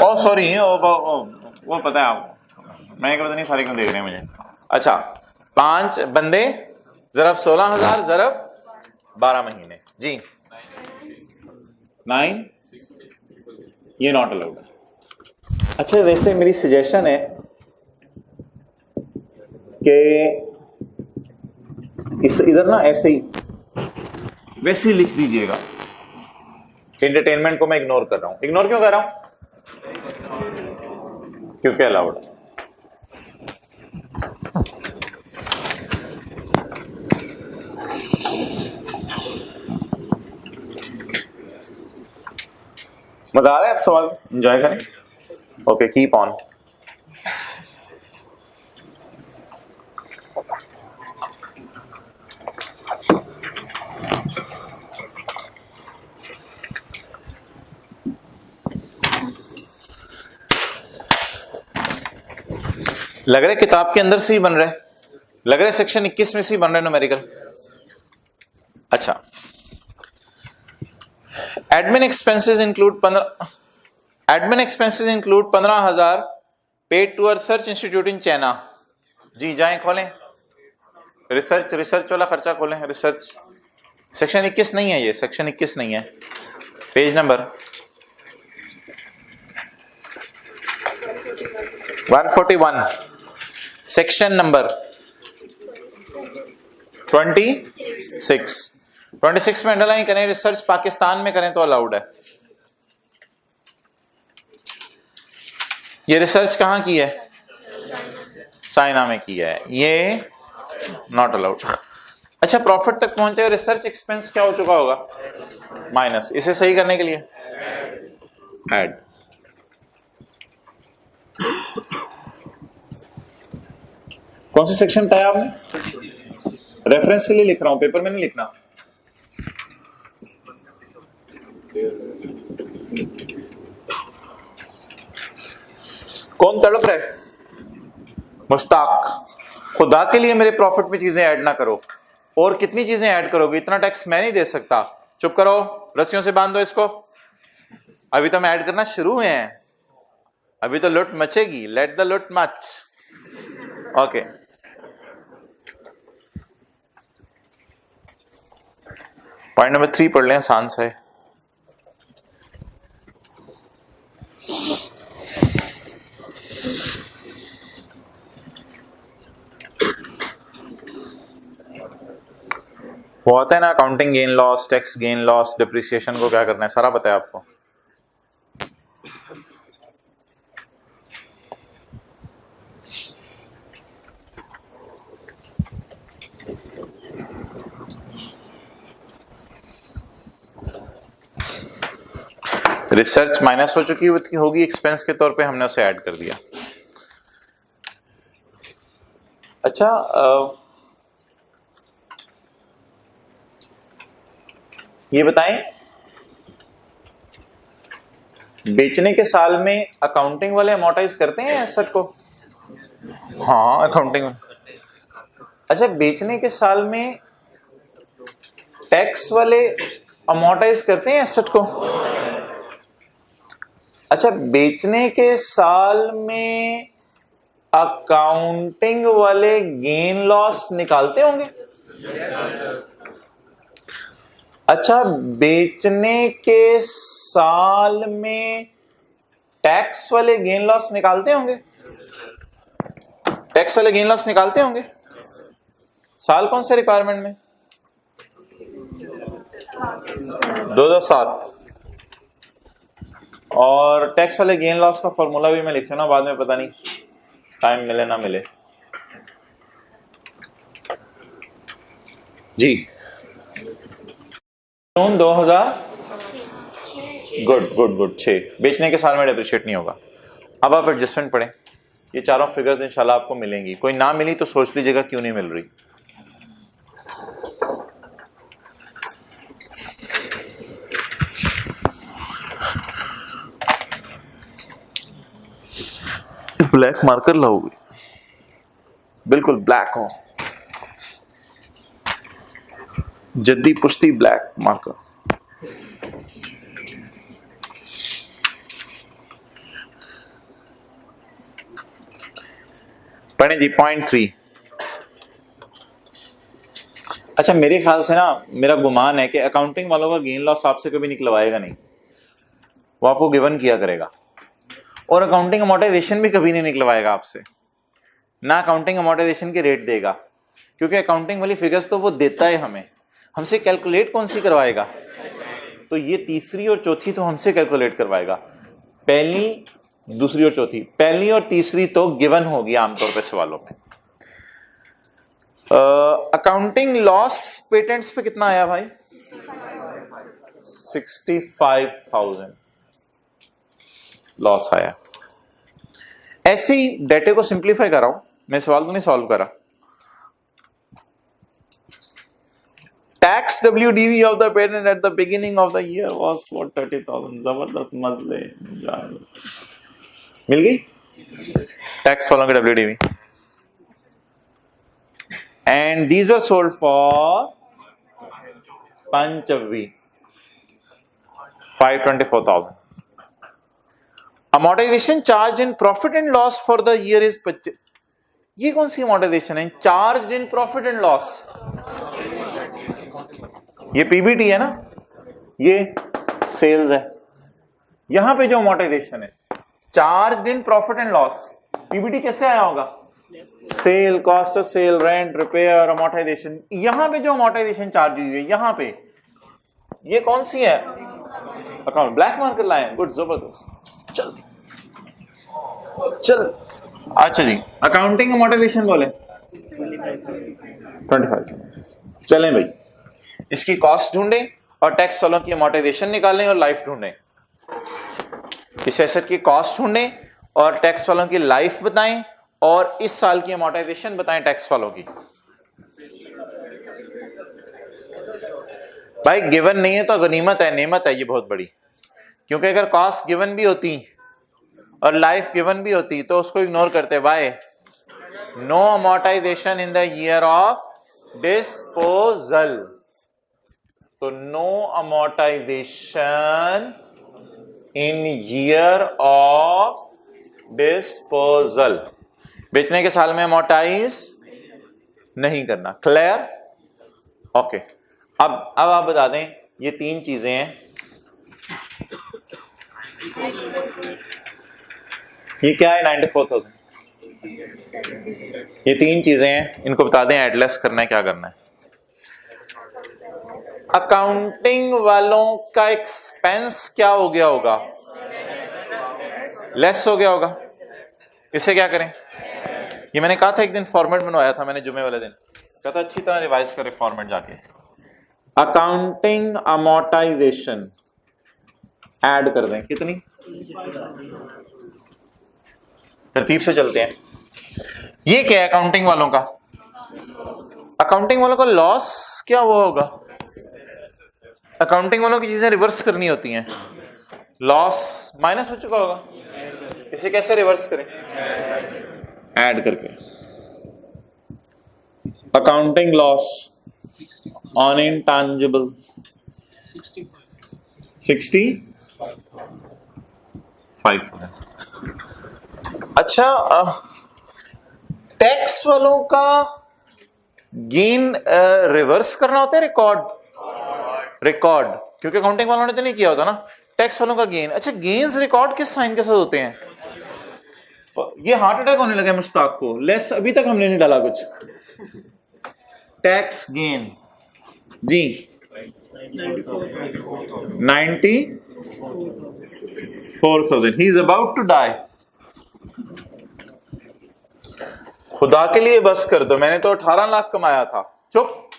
ओ सॉरी, वो पता है आपको, मैं पता नहीं सारे क्यों देख रहे हैं मुझे। अच्छा, 5 बंदे ज़रब 16,000 ज़रब 12 महीने जी, 9, ये नॉट अलाउड। अच्छा, वैसे मेरी सजेशन है कि इधर ना ऐसे ही वैसे ही लिख दीजिएगा, एंटरटेनमेंट को मैं इग्नोर कर रहा हूं। इग्नोर क्यों कर रहा हूं? क्योंकि अलाउड है। मजा आ रहा है? आप सवाल एंजॉय करें। Okay, keep on. लग रहा है किताब के अंदर से ही बन रहा है, लग रहा है सेक्शन 21 में से ही बन रहा है न्यूमेरिकल। अच्छा, admin expenses include 15,000 paid to research institute in China. जी जाएं, खोलें रिसर्च वाला खर्चा खोलें। रिसर्च सेक्शन 21 नहीं है, ये सेक्शन 21 नहीं है, पेज नंबर 141, सेक्शन नंबर 26 में अंडरलाइन करें, रिसर्च पाकिस्तान में करें तो अलाउड है। ये रिसर्च कहां की है? चाइना में की है, ये नॉट अलाउड। अच्छा, प्रॉफिट तक पहुंचते हुए रिसर्च एक्सपेंस क्या हो चुका होगा? माइनस। इसे सही करने के लिए ऐड। कौन सी सेक्शन बताया आपने? रेफरेंस के लिए लिख रहा हूं, पेपर में नहीं लिखना। कौन तड़प रहा है? मुश्ताक, खुदा के लिए मेरे प्रॉफिट में चीजें ऐड ना करो। और कितनी चीजें ऐड करोगे? इतना टैक्स मैं नहीं दे सकता। चुप करो, रस्सियों से बांध दो इसको। अभी तो हम ऐड करना शुरू हुए हैं, अभी तो लुट मचेगी। लेट द लुट मच। ओके, पॉइंट नंबर 3 पढ़ लें, आसान सा है। वो होता है ना accounting gain loss, tax gain loss, depreciation को क्या करना है, सारा पता है आपको। रिसर्च माइनस हो चुकी होगी एक्सपेंस के तौर पे, हमने उसे ऐड कर दिया। अच्छा, ये बताएं, बेचने के साल में अकाउंटिंग वाले अमोर्टाइज करते हैं एसेट को? हाँ, अकाउंटिंग में। अच्छा, बेचने के साल में टैक्स वाले अमोर्टाइज करते हैं एसेट को? अच्छा, बेचने के साल में अकाउंटिंग वाले गेन लॉस निकालते होंगे? अच्छा, बेचने के साल में टैक्स वाले गेन लॉस निकालते होंगे? टैक्स वाले गेन लॉस निकालते होंगे? साल कौन से रिक्वायरमेंट में? 2007। और टैक्स वाले गेन लॉस का फॉर्मूला भी मैं लिख लेना बाद में, पता नहीं टाइम मिले ना मिले। जी, जून 2000। Good good good, 6। बेचने के साल में डेप्रिशिएट नहीं होगा। अब आप एडजस्टमेंट पढ़ें, ये चारों फिगर्स इंशाल्लाह आपको मिलेंगी। कोई ना मिली तो सोच लीजिएगा क्यों नहीं मिल रही। ब्लैक मार्कर लाओगे? बिल्कुल ब्लैक हो, जद्दी पुश्ती ब्लैक मार्कर। पढ़े जी, पॉइंट 3। अच्छा, मेरे ख्याल से ना, मेरा गुमान है कि अकाउंटिंग वालों का गेन लॉस आपसे कभी निकलवाएगा नहीं, वो आपको गिवन किया करेगा। और अकाउंटिंग अमोर्टाइजेशन भी कभी नहीं निकलवाएगा आपसे, ना अकाउंटिंग अमोर्टाइजेशन के रेट देगा, क्योंकि अकाउंटिंग वाली फिगर्स तो वो देता है हमें, हमसे कैलकुलेट कौन सी करवाएगा? तो ये तीसरी और चौथी तो हमसे कैलकुलेट करवाएगा। पहली, दूसरी और चौथी, पहली और तीसरी तो गिवन होगी आमतौर पे सवालों में। अकाउंटिंग लॉस पेटेंट्स पे कितना आया भाई? 65,000 लॉस आया। ऐसे ही डेटे को सिंप्लीफाई कर रहा हूं मैं, सवाल तो नहीं सॉल्व करा। Tax WDV of the patent at the beginning of the year was 30,000। जबरदस्त, मजे मिल गई टैक्स वालों के WDV, and these were sold for पंचवी 524,000। Amortisation charge in profit and loss for the year is 25। ये कौन सी अमोर्टाइजेशन है? Charge in profit and loss, ये PBT है ना, ये सेल्स है। यहां पे जो अमोर्टाइजेशन है charge in profit and loss, PBT कैसे आया होगा? Sale, cost of sale, rent, repair, amortization. यहां पे जो अमोर्टाइजेशन चार्ज हुई है यहां पे, ये कौन सी है? अकाउंट। ब्लैक मार्कर लाए, गुड, जबरदस्त। चल चल, अच्छा जी, अकाउंटिंग अमोर्टाइजेशन बोले 25। चलें भाई, इसकी कॉस्ट ढूंढें और टैक्स वालों की अमोर्टाइजेशन निकालें और लाइफ ढूंढें। इस एसेट की कॉस्ट ढूंढें और टैक्स वालों की लाइफ बताएं और इस साल की अमोर्टाइजेशन बताएं टैक्स वालों की। भाई गिवन नहीं है तो गनीमत है, नेमत है ये बहुत बड़ी, क्योंकि अगर कॉस्ट गिवन भी होती और लाइफ गिवन भी होती तो उसको इग्नोर करते। भाई no amortisation in the year of disposal, तो no amortisation in year of disposal, बेचने के साल में अमोर्टाइज नहीं करना। क्लियर? ओके। अब आप बता दें, ये तीन चीजें हैं, ये क्या है? 94,000। ये तीन चीजें हैं, इनको बता दें एडलेस करना है, क्या करना है। अकाउंटिंग वालों का एक्सपेंस क्या हो गया होगा? लेस हो गया होगा। इसे क्या करें? ये मैंने कहा था, एक दिन फॉर्मेट बनवाया था मैंने जुमे वाले दिन, कहा था अच्छी तरह रिवाइज करें फॉर्मेट जाके। अकाउंटिंग अमोर्टाइजेशन ऐड कर दें, कितनी? तरतीब से चलते हैं। ये क्या है अकाउंटिंग वालों का? अकाउंटिंग वालों का लॉस क्या हुआ होगा? अकाउंटिंग वालों की चीजें रिवर्स करनी होती हैं। लॉस माइनस हो चुका होगा, इसे कैसे रिवर्स करें? ऐड करके। Accounting loss on intangible 65। अच्छा, टैक्स वालों का गेन रिवर्स करना होता है रिकॉर्ड, क्योंकि अकाउंटिंग वालों ने तो नहीं किया होता ना। टैक्स वालों का गेन, अच्छा गेन्स रिकॉर्ड किस साइन के साथ होते हैं? ये हार्ट अटैक होने लगा मुश्ताक को, लेस अभी तक हमने नहीं डाला कुछ। टैक्स गेन जी 94,000, he is about to die. खुदा के लिए बस कर दो, मैंने तो 18 लाख कमाया था। चुप,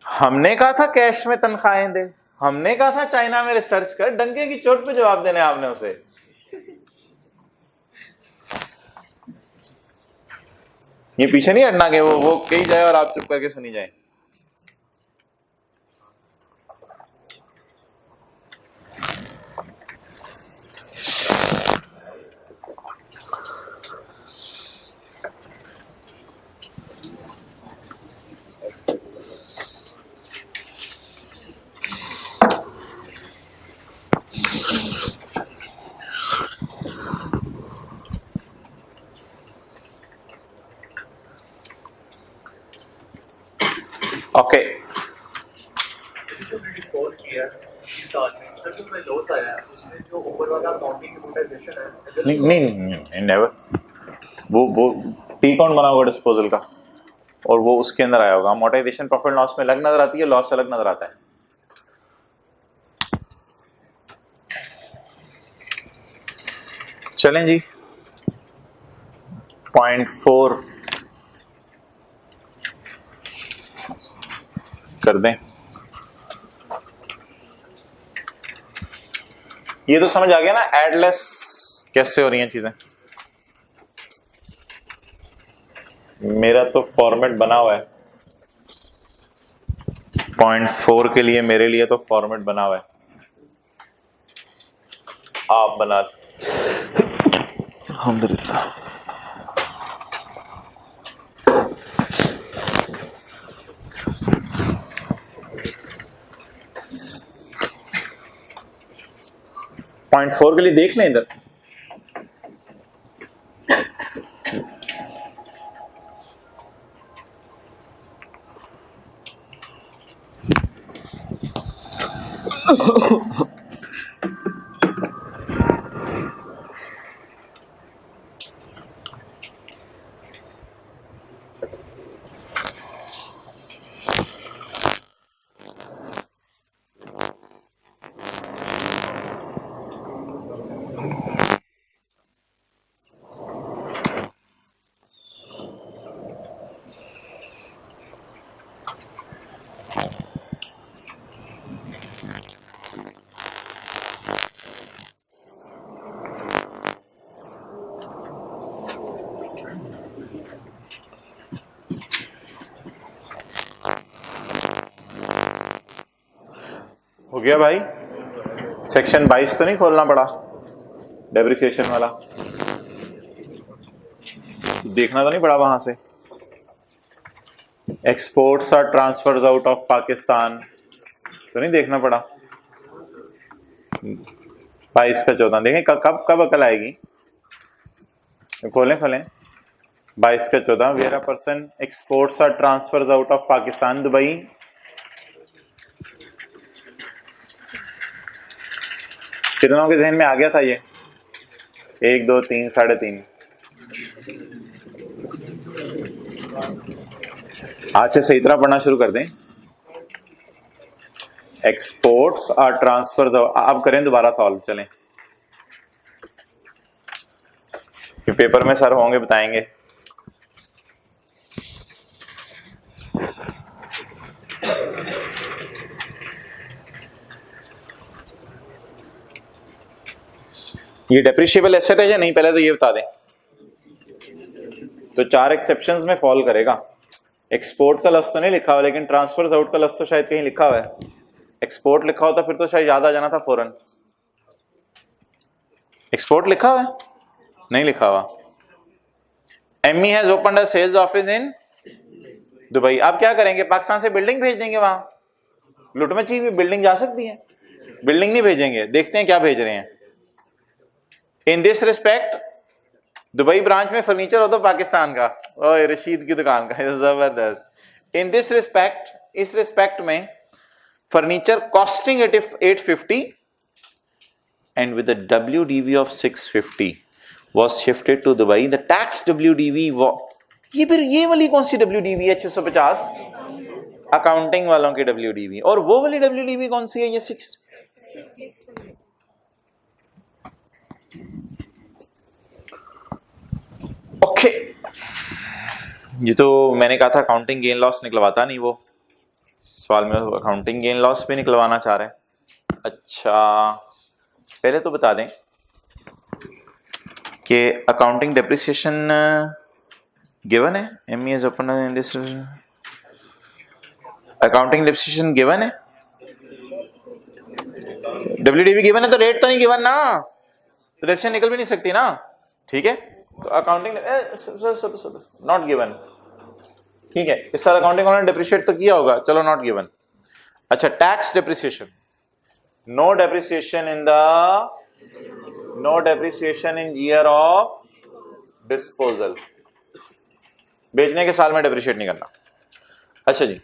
हमने कहा था कैश में तनख्वाहें दे, हमने कहा था चाइना में रिसर्च कर, डंके की चोट पे जवाब देने आपने उसे। ये पीछे नहीं हटना के वो कही जाए और आप चुप करके सुनी जाए। ओके नहीं नेवर, वो टी काउंट बना होगा डिस्पोजल का और वो उसके अंदर आया होगा। अमोर्टाइजेशन प्रॉफिट लॉस में अलग नजर आती है, लॉस अलग नजर आता है। चलें जी, 0.4 कर दें। ये तो समझ आ गया ना एडलेस कैसे हो रही हैं चीजें। मेरा तो फॉर्मेट बना हुआ है 0.4 के लिए, मेरे लिए तो फॉर्मेट बना हुआ है, आप बना। अल्हम्दुलिल्लाह। पॉइंट 4 के लिए देख लें इधर। हो गया भाई, सेक्शन 22 तो नहीं खोलना पड़ा डेप्रिसिएशन वाला, देखना तो नहीं पड़ा वहां से। एक्सपोर्ट्स और ट्रांसफर्स आउट ऑफ पाकिस्तान तो नहीं देखना पड़ा। 22 का 14 देखें कब कब अकल आएगी। खोलें 22 का 14, वेयर अ पर्सन एक्सपोर्ट्स और transfers out of Pakistan Dubai, कितनों के जहन में आ गया था ये? 1 2 3 3.5। आज से सही तरह पढ़ना शुरू कर दें। एक्सपोर्ट्स और ट्रांसफर्स, अब करें दोबारा सॉल्व। चलें, पेपर में सर होंगे बताएंगे। ये डेप्रिशिएबल एसेट है या नहीं, पहले तो ये बता दें। तो 4 एक्सेप्शंस में फॉल करेगा। एक्सपोर्ट का लफ्ज तो नहीं लिखा हुआ, लेकिन ट्रांसफर्स आउट का लफ्ज तो शायद कहीं लिखा हुआ है। एक्सपोर्ट लिखा होता फिर तो शायद याद आ जाना था फौरन। एक्सपोर्ट लिखा हुआ है? नहीं लिखा हुआ। ME has opened a sales office in Dubai. आप क्या करेंगे, पाकिस्तान से बिल्डिंग भेज देंगे वहां? लुटमची भी बिल्डिंग जा सकती है, बिल्डिंग नहीं भेजेंगे। देखते हैं क्या भेज रहे हैं। In this respect, Dubai branch में फर्नीचर हो तो पाकिस्तान का, ओए रशीद की दुकान का, जबरदस्त। इन दिस रिस्पेक्ट, इस रिस्पेक्ट में furniture costing 850 and with the WDV of 650 was shifted to Dubai. The tax WDV ये फिर ये वाली कौन सी WDV है 650? अकाउंटिंग वालों की WDV। और वो वाली WDV कौन सी है? ये 6। ओके, ये तो मैंने कहा था अकाउंटिंग गेन लॉस निकलवाता नहीं, वो सवाल में अकाउंटिंग गेन लॉस भी निकलवाना चाह रहे हैं। अच्छा, पहले तो बता दें कि अकाउंटिंग डेप्रिसिएशन गिवन है। ME is open in this, accounting depreciation given है, WDV गिवन है, तो रेट तो नहीं गिवन ना, तो डेप्रिसिएशन निकल भी नहीं सकती ना। ठीक है, तो अकाउंटिंग नॉट गिवन, ठीक है। इस साल अकाउंटिंग वालों ने डेप्रिशिएट तो किया होगा, चलो नॉट गिवन। अच्छा, tax depreciation, no depreciation in the, no depreciation in year of disposal, बेचने के साल में डेप्रिशिएट नहीं करना। अच्छा जी,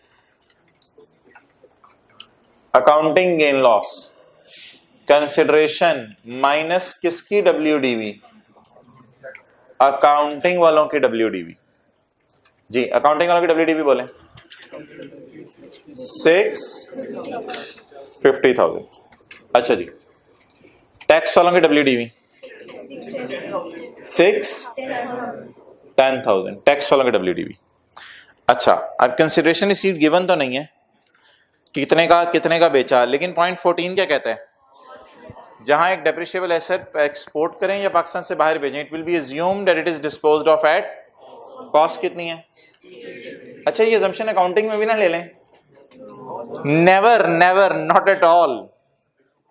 accounting gain loss consideration minus किसकी WDV? अकाउंटिंग वालों की WDV। जी, अकाउंटिंग वालों की WDV बोले 650,000। अच्छा जी, टैक्स वालों की WDV 610,000, टैक्स वालों की WDV। अच्छा, अब कंसिडरेशन रिसीव्ड गिवन तो नहीं है कितने का बेचा, लेकिन पॉइंट 14 क्या कहता है? जहां एक डेप्रिशिएबल एसेट एक्सपोर्ट करें या पाकिस्तान से बाहर भेजें, it will be assumed that it is disposed of at cost कितनी है? अच्छा, ये assumption अकाउंटिंग में भी ना ले लें, never never, not at all.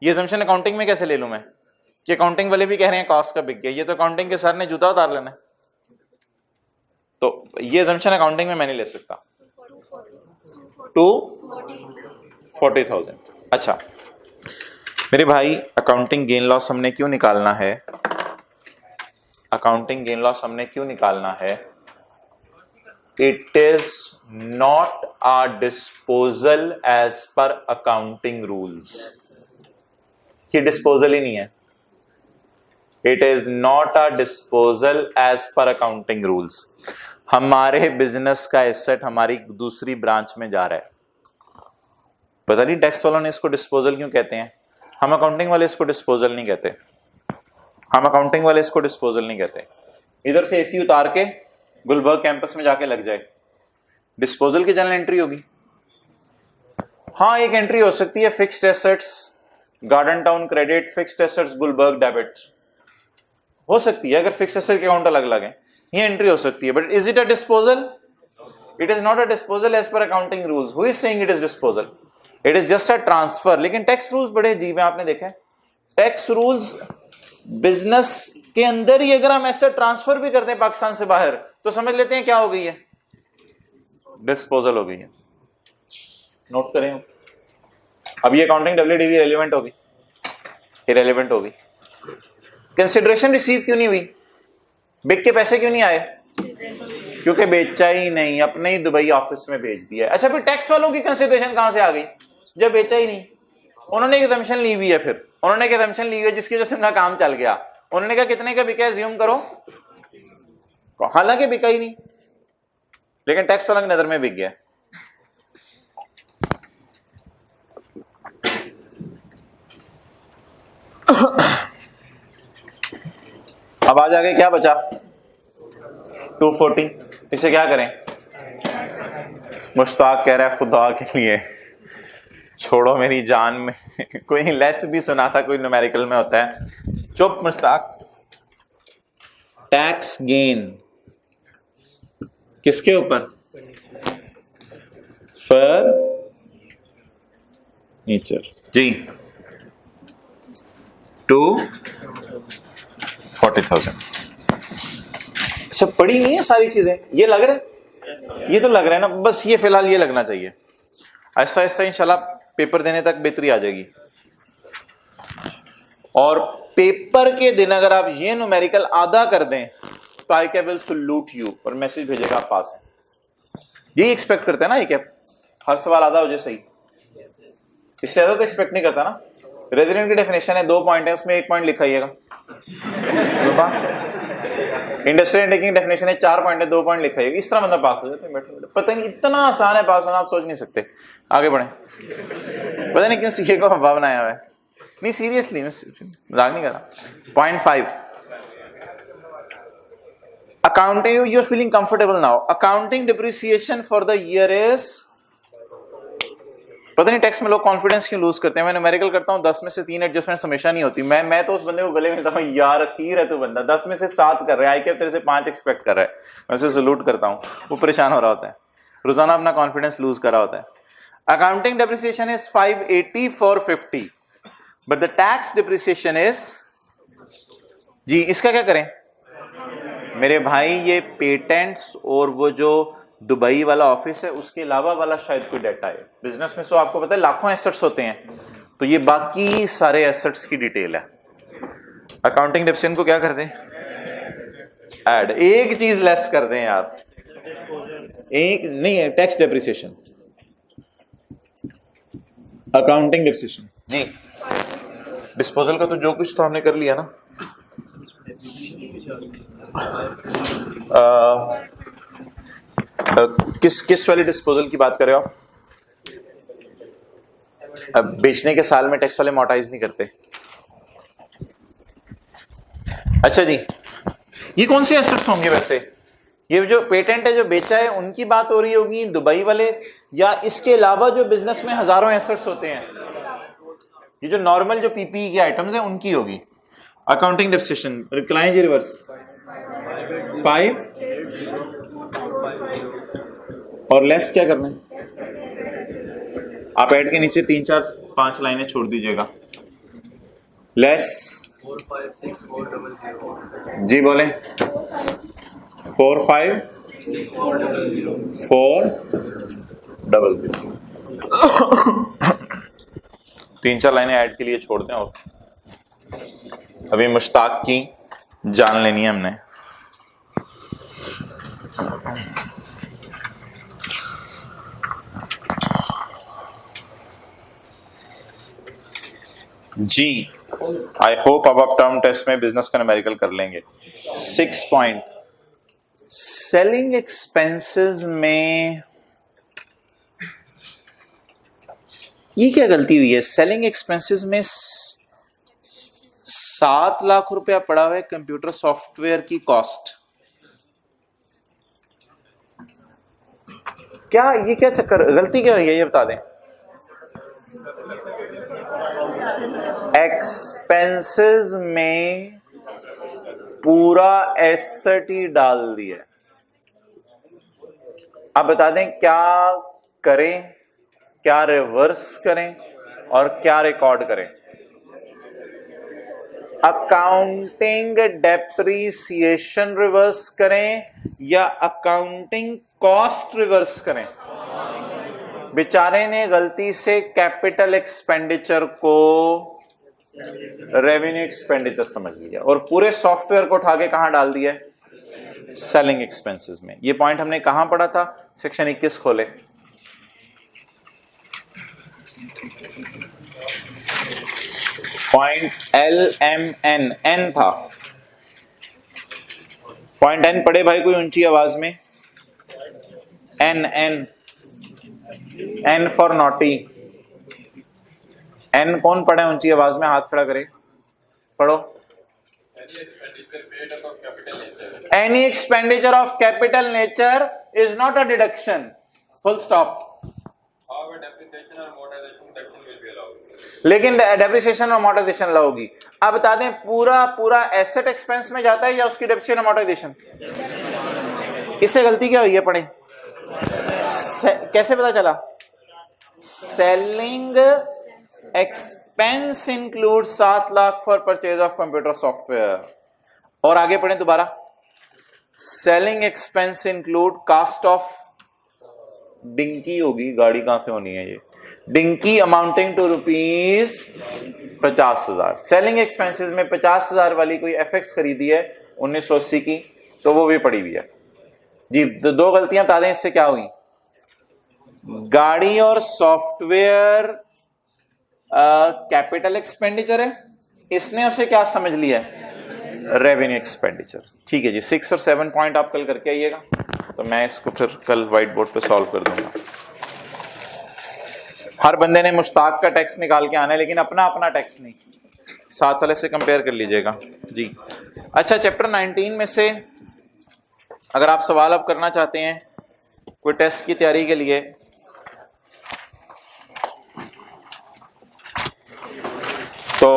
ये assumption अकाउंटिंग में कैसे ले लूं मैं कि अकाउंटिंग वाले भी कह रहे हैं कॉस्ट का बिक गया? ये तो अकाउंटिंग के सर ने जूता उतार लेना है, तो ये assumption अकाउंटिंग में मैं नहीं ले सकता। 240,000। अच्छा मेरे भाई, अकाउंटिंग गेन लॉस हमने क्यों निकालना है? अकाउंटिंग गेन लॉस हमने क्यों निकालना है? It is not a disposal as per accounting rules. ये डिस्पोजल ही नहीं है। It is not a disposal as per accounting rules. हमारे बिजनेस का एसेट हमारी दूसरी ब्रांच में जा रहा है। पता नहीं टैक्स वालों ने इसको डिस्पोजल क्यों कहते हैं, हम अकाउंटिंग वाले इसको डिस्पोजल नहीं कहते। हम अकाउंटिंग वाले इसको डिस्पोजल नहीं कहते। इधर से एसी उतार के गुलबर्ग कैंपस में जाके लग जाए, डिस्पोजल की जनरल एंट्री होगी। हाँ, एक एंट्री हो सकती है fixed assets Garden Town credit, fixed assets Gulberg debit, हो सकती है अगर फिक्स्ड एसेट के अकाउंट अलग अलग है, ये एंट्री हो सकती है। But is it a disposal? It is not a disposal as per accounting rules. Who is saying it is disposal? It is just a transfer. लेकिन टैक्स रूल्स बड़े अजीब हैं, आपने देखा है टैक्स रूल्स बिजनेस के अंदर ही अगर हम ऐसा ट्रांसफर भी करते हैं पाकिस्तान से बाहर, तो समझ लेते हैं क्या हो गई है, डिस्पोजल हो गई है। नोट करें, अब ये अकाउंटिंग WDV रेलेवेंट होगी, इरेलेवेंट होगी। कंसिडरेशन रिसीव क्यों नहीं हुई? बिक के पैसे क्यों नहीं आए? क्योंकि बेचा ही नहीं, अपने ही दुबई ऑफिस में भेज दिया। अच्छा, फिर टैक्स वालों की कंसिडरेशन कहां से आ गई जब बेचा ही नहीं? उन्होंने एक एजम्पशन ली हुई है, फिर उन्होंने एक एजम्पशन ली हुई है जिसकी वजह से उनका काम चल गया। उन्होंने कहा कितने का बिका है अज्यूम करो, हालांकि बिका ही नहीं, लेकिन टैक्स वालों की नजर में बिक गया। अब आज आगे क्या बचा? 240। इसे क्या करें? मुश्ताक कह रहा है खुदा के लिए छोड़ो मेरी जान में कोई लेस भी सुना था, कोई न्यूमेरिकल में होता है। चुप मुश्ताक। टैक्स गेन किसके ऊपर? फर्नीचर जी 240,000। अच्छा पढ़ी नहीं है सारी चीजें, ये लग रहा है, ये तो लग रहा है ना, बस ये फिलहाल ये लगना चाहिए। ऐसा ऐसा इंशाल्लाह पेपर देने तक बेहतरी आ जाएगी। और पेपर के दिन अगर आप ये न्यूमेरिकल आधा कर दें तो आई कैप विल सल्यूट यू और मैसेज भेजेगा आप पास है। यही एक्सपेक्ट करते हैं ना, ये कैप हर सवाल आधा हो जाए सही, इससे ज्यादा तो एक्सपेक्ट नहीं करता ना। रेजिडेंट की डेफिनेशन है 2 पॉइंट है, उसमें 1 पॉइंट लिखा हिएगा तो पास। इंडस्ट्रियल टेकिंग डेफिनेशन है 4 पॉइंट है, 2 पॉइंट लिखा हिएगा, इस तरह मतलब पास हो जाते हैं। बैठे पता नहीं इतना आसान है पास होना, आप सोच नहीं सकते। आगे बढ़े, पता नहीं क्यों सीखे को हवा बनाया हुआ है। नहीं सीरियसली मजाक नहीं कर रहा। Point 5 accounting, you are feeling comfortable now. Accounting depreciation for the year is, पता नहीं टैक्स में लोग कॉन्फिडेंस क्यों लूज करते हैं। मैं न्यूमेरिकल करता हूं 10 में से 3 एडजस्टमेंट्स हमेशा नहीं होती। मैं तो उस बंदे को गले मिलता हूं, यार खीर है तू बंदा, 10 में से 7 कर रहा है, आई के तेरे से 5 एक्सपेक्ट कर रहा है, मैं उसे सलूट करता हूं। वो परेशान हो रहा होता है, रोजाना अपना कॉन्फिडेंस लूज कर रहा होता है। Accounting depreciation is 580 for 50 but the tax depreciation is, जी इसका क्या करें मेरे भाई, ये पेटेंट्स और वो जो दुबई वाला ऑफिस है उसके अलावा वाला शायद कोई डाटा है। बिजनेस में तो आपको पता है लाखों एसेट्स होते हैं, तो ये बाकी सारे एसेट्स की डिटेल है। अकाउंटिंग डिप्रिसिएशन को क्या कर दें, ऐड, एक चीज लेस कर दें यार, एक नहीं है टैक्स डिप्रिसिएशन। अकाउंटिंग डिप्रिसिएशन जी, डिस्पोजल का तो जो कुछ तो हमने कर लिया ना। किस वाली डिस्पोजल की बात कर रहे हो आप? अब बेचने के साल में टैक्स वाले मोटाइज नहीं करते। अच्छा जी, ये कौन से एसेट्स होंगे वैसे? ये जो पेटेंट है जो बेचा है उनकी बात हो रही होगी, दुबई वाले, या इसके अलावा जो बिजनेस में हजारों एसेट्स होते हैं, ये जो नॉर्मल जो पीपीई के आइटम्स हैं उनकी होगी। अकाउंटिंग डिप्रिसिएशन रिक्लाइन जी रिवर्स 5 और लेस क्या करना है, आप ऐड के नीचे 3 4 5 लाइनें छोड़ दीजिएगा। लेस 4 5 6 4 0 0 जी बोले 4 5 4 0 0 3-4 लाइनें ऐड के लिए छोड़ दें। और अभी मुश्ताक की जान लेनी है हमने। जी आई होप अब आप टर्म टेस्ट में बिजनेस का न्यूमेरिकल कर लेंगे। 6 पॉइंट, सेलिंग एक्सपेंसेस में ये क्या गलती हुई है? सेलिंग एक्सपेंसेस में 7 लाख रुपया पड़ा हुआ है कंप्यूटर सॉफ्टवेयर की कॉस्ट। क्या ये क्या चक्कर, गलती क्या हुई है ये बता दें। एक्सपेंसेस में पूरा एसेट ही डाल दिया। आप बता दें क्या करें, क्या रिवर्स करें और क्या रिकॉर्ड करें। अकाउंटिंग डेप्रिसिएशन रिवर्स करें या अकाउंटिंग कॉस्ट रिवर्स करें? बेचारे ने गलती से कैपिटल एक्सपेंडिचर को रेवेन्यू एक्सपेंडिचर समझ लिया और पूरे सॉफ्टवेयर को उठा के कहां डाल दिया? सेलिंग एक्सपेंसेस में। ये पॉइंट हमने कहां पढ़ा था? सेक्शन 21 खोले। पॉइंट LMN N था। पॉइंट N पढ़े भाई कोई ऊंची आवाज में? N for naughty. N कौन पढ़े ऊंची आवाज में? हाथ खड़ा करे, पढ़ो। Any expenditure of capital nature is not a deduction. Full stop. However, depreciation or amortization deduction will be allowed. लेकिन डेप्रिसिएशन और अमोर्टाइजेशन अलाउ होगी। आप बता दें पूरा एसेट एक्सपेंस में जाता है या उसकी डेप्रिसिएशन अमोर्टाइजेशन? इससे गलती क्या हुई है? पढ़े कैसे पता चला? Selling expense include 7 lakh for purchase of computer software. और आगे पढ़ें दोबारा, selling expense include cost of dinghy होगी, गाड़ी कहां से होनी है ये, dinghy amounting to ₹50,000। Selling expenses में 50,000 वाली कोई एफएक्स खरीदी है 1980 की, तो वो भी पड़ी हुई है जी। तो 2 गलतियां बता दें इससे क्या हुई। गाड़ी और सॉफ्टवेयर कैपिटल एक्सपेंडिचर है, इसने उसे क्या समझ लिया है? Revenue expenditure. ठीक है जी, 6 और 7 पॉइंट आप कल करके आइएगा, तो मैं इसको फिर कल व्हाइट बोर्ड पे सॉल्व कर दूंगा। हर बंदे ने मुश्ताक का टैक्स निकाल के आना है, लेकिन अपना अपना टैक्स नहीं, साथ वाले से कंपेयर कर लीजिएगा जी। अच्छा, चैप्टर 19 में से अगर आप सवाल अब करना चाहते हैं कोई टेस्ट की तैयारी के लिए, तो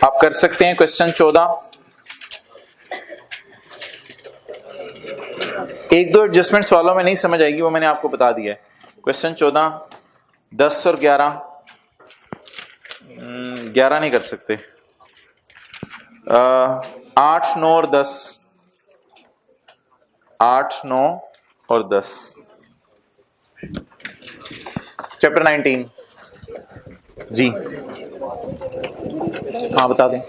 आप कर सकते हैं। क्वेश्चन 14, 1-2 एडजस्टमेंट्स वालों में नहीं समझ आएगी, वो मैंने आपको बता दिया है। क्वेश्चन 14, 10 और 11, 11 नहीं कर सकते, 8, 9 और 10, 8, 9 और 10। चैप्टर 19 जी, हाँ बता दें।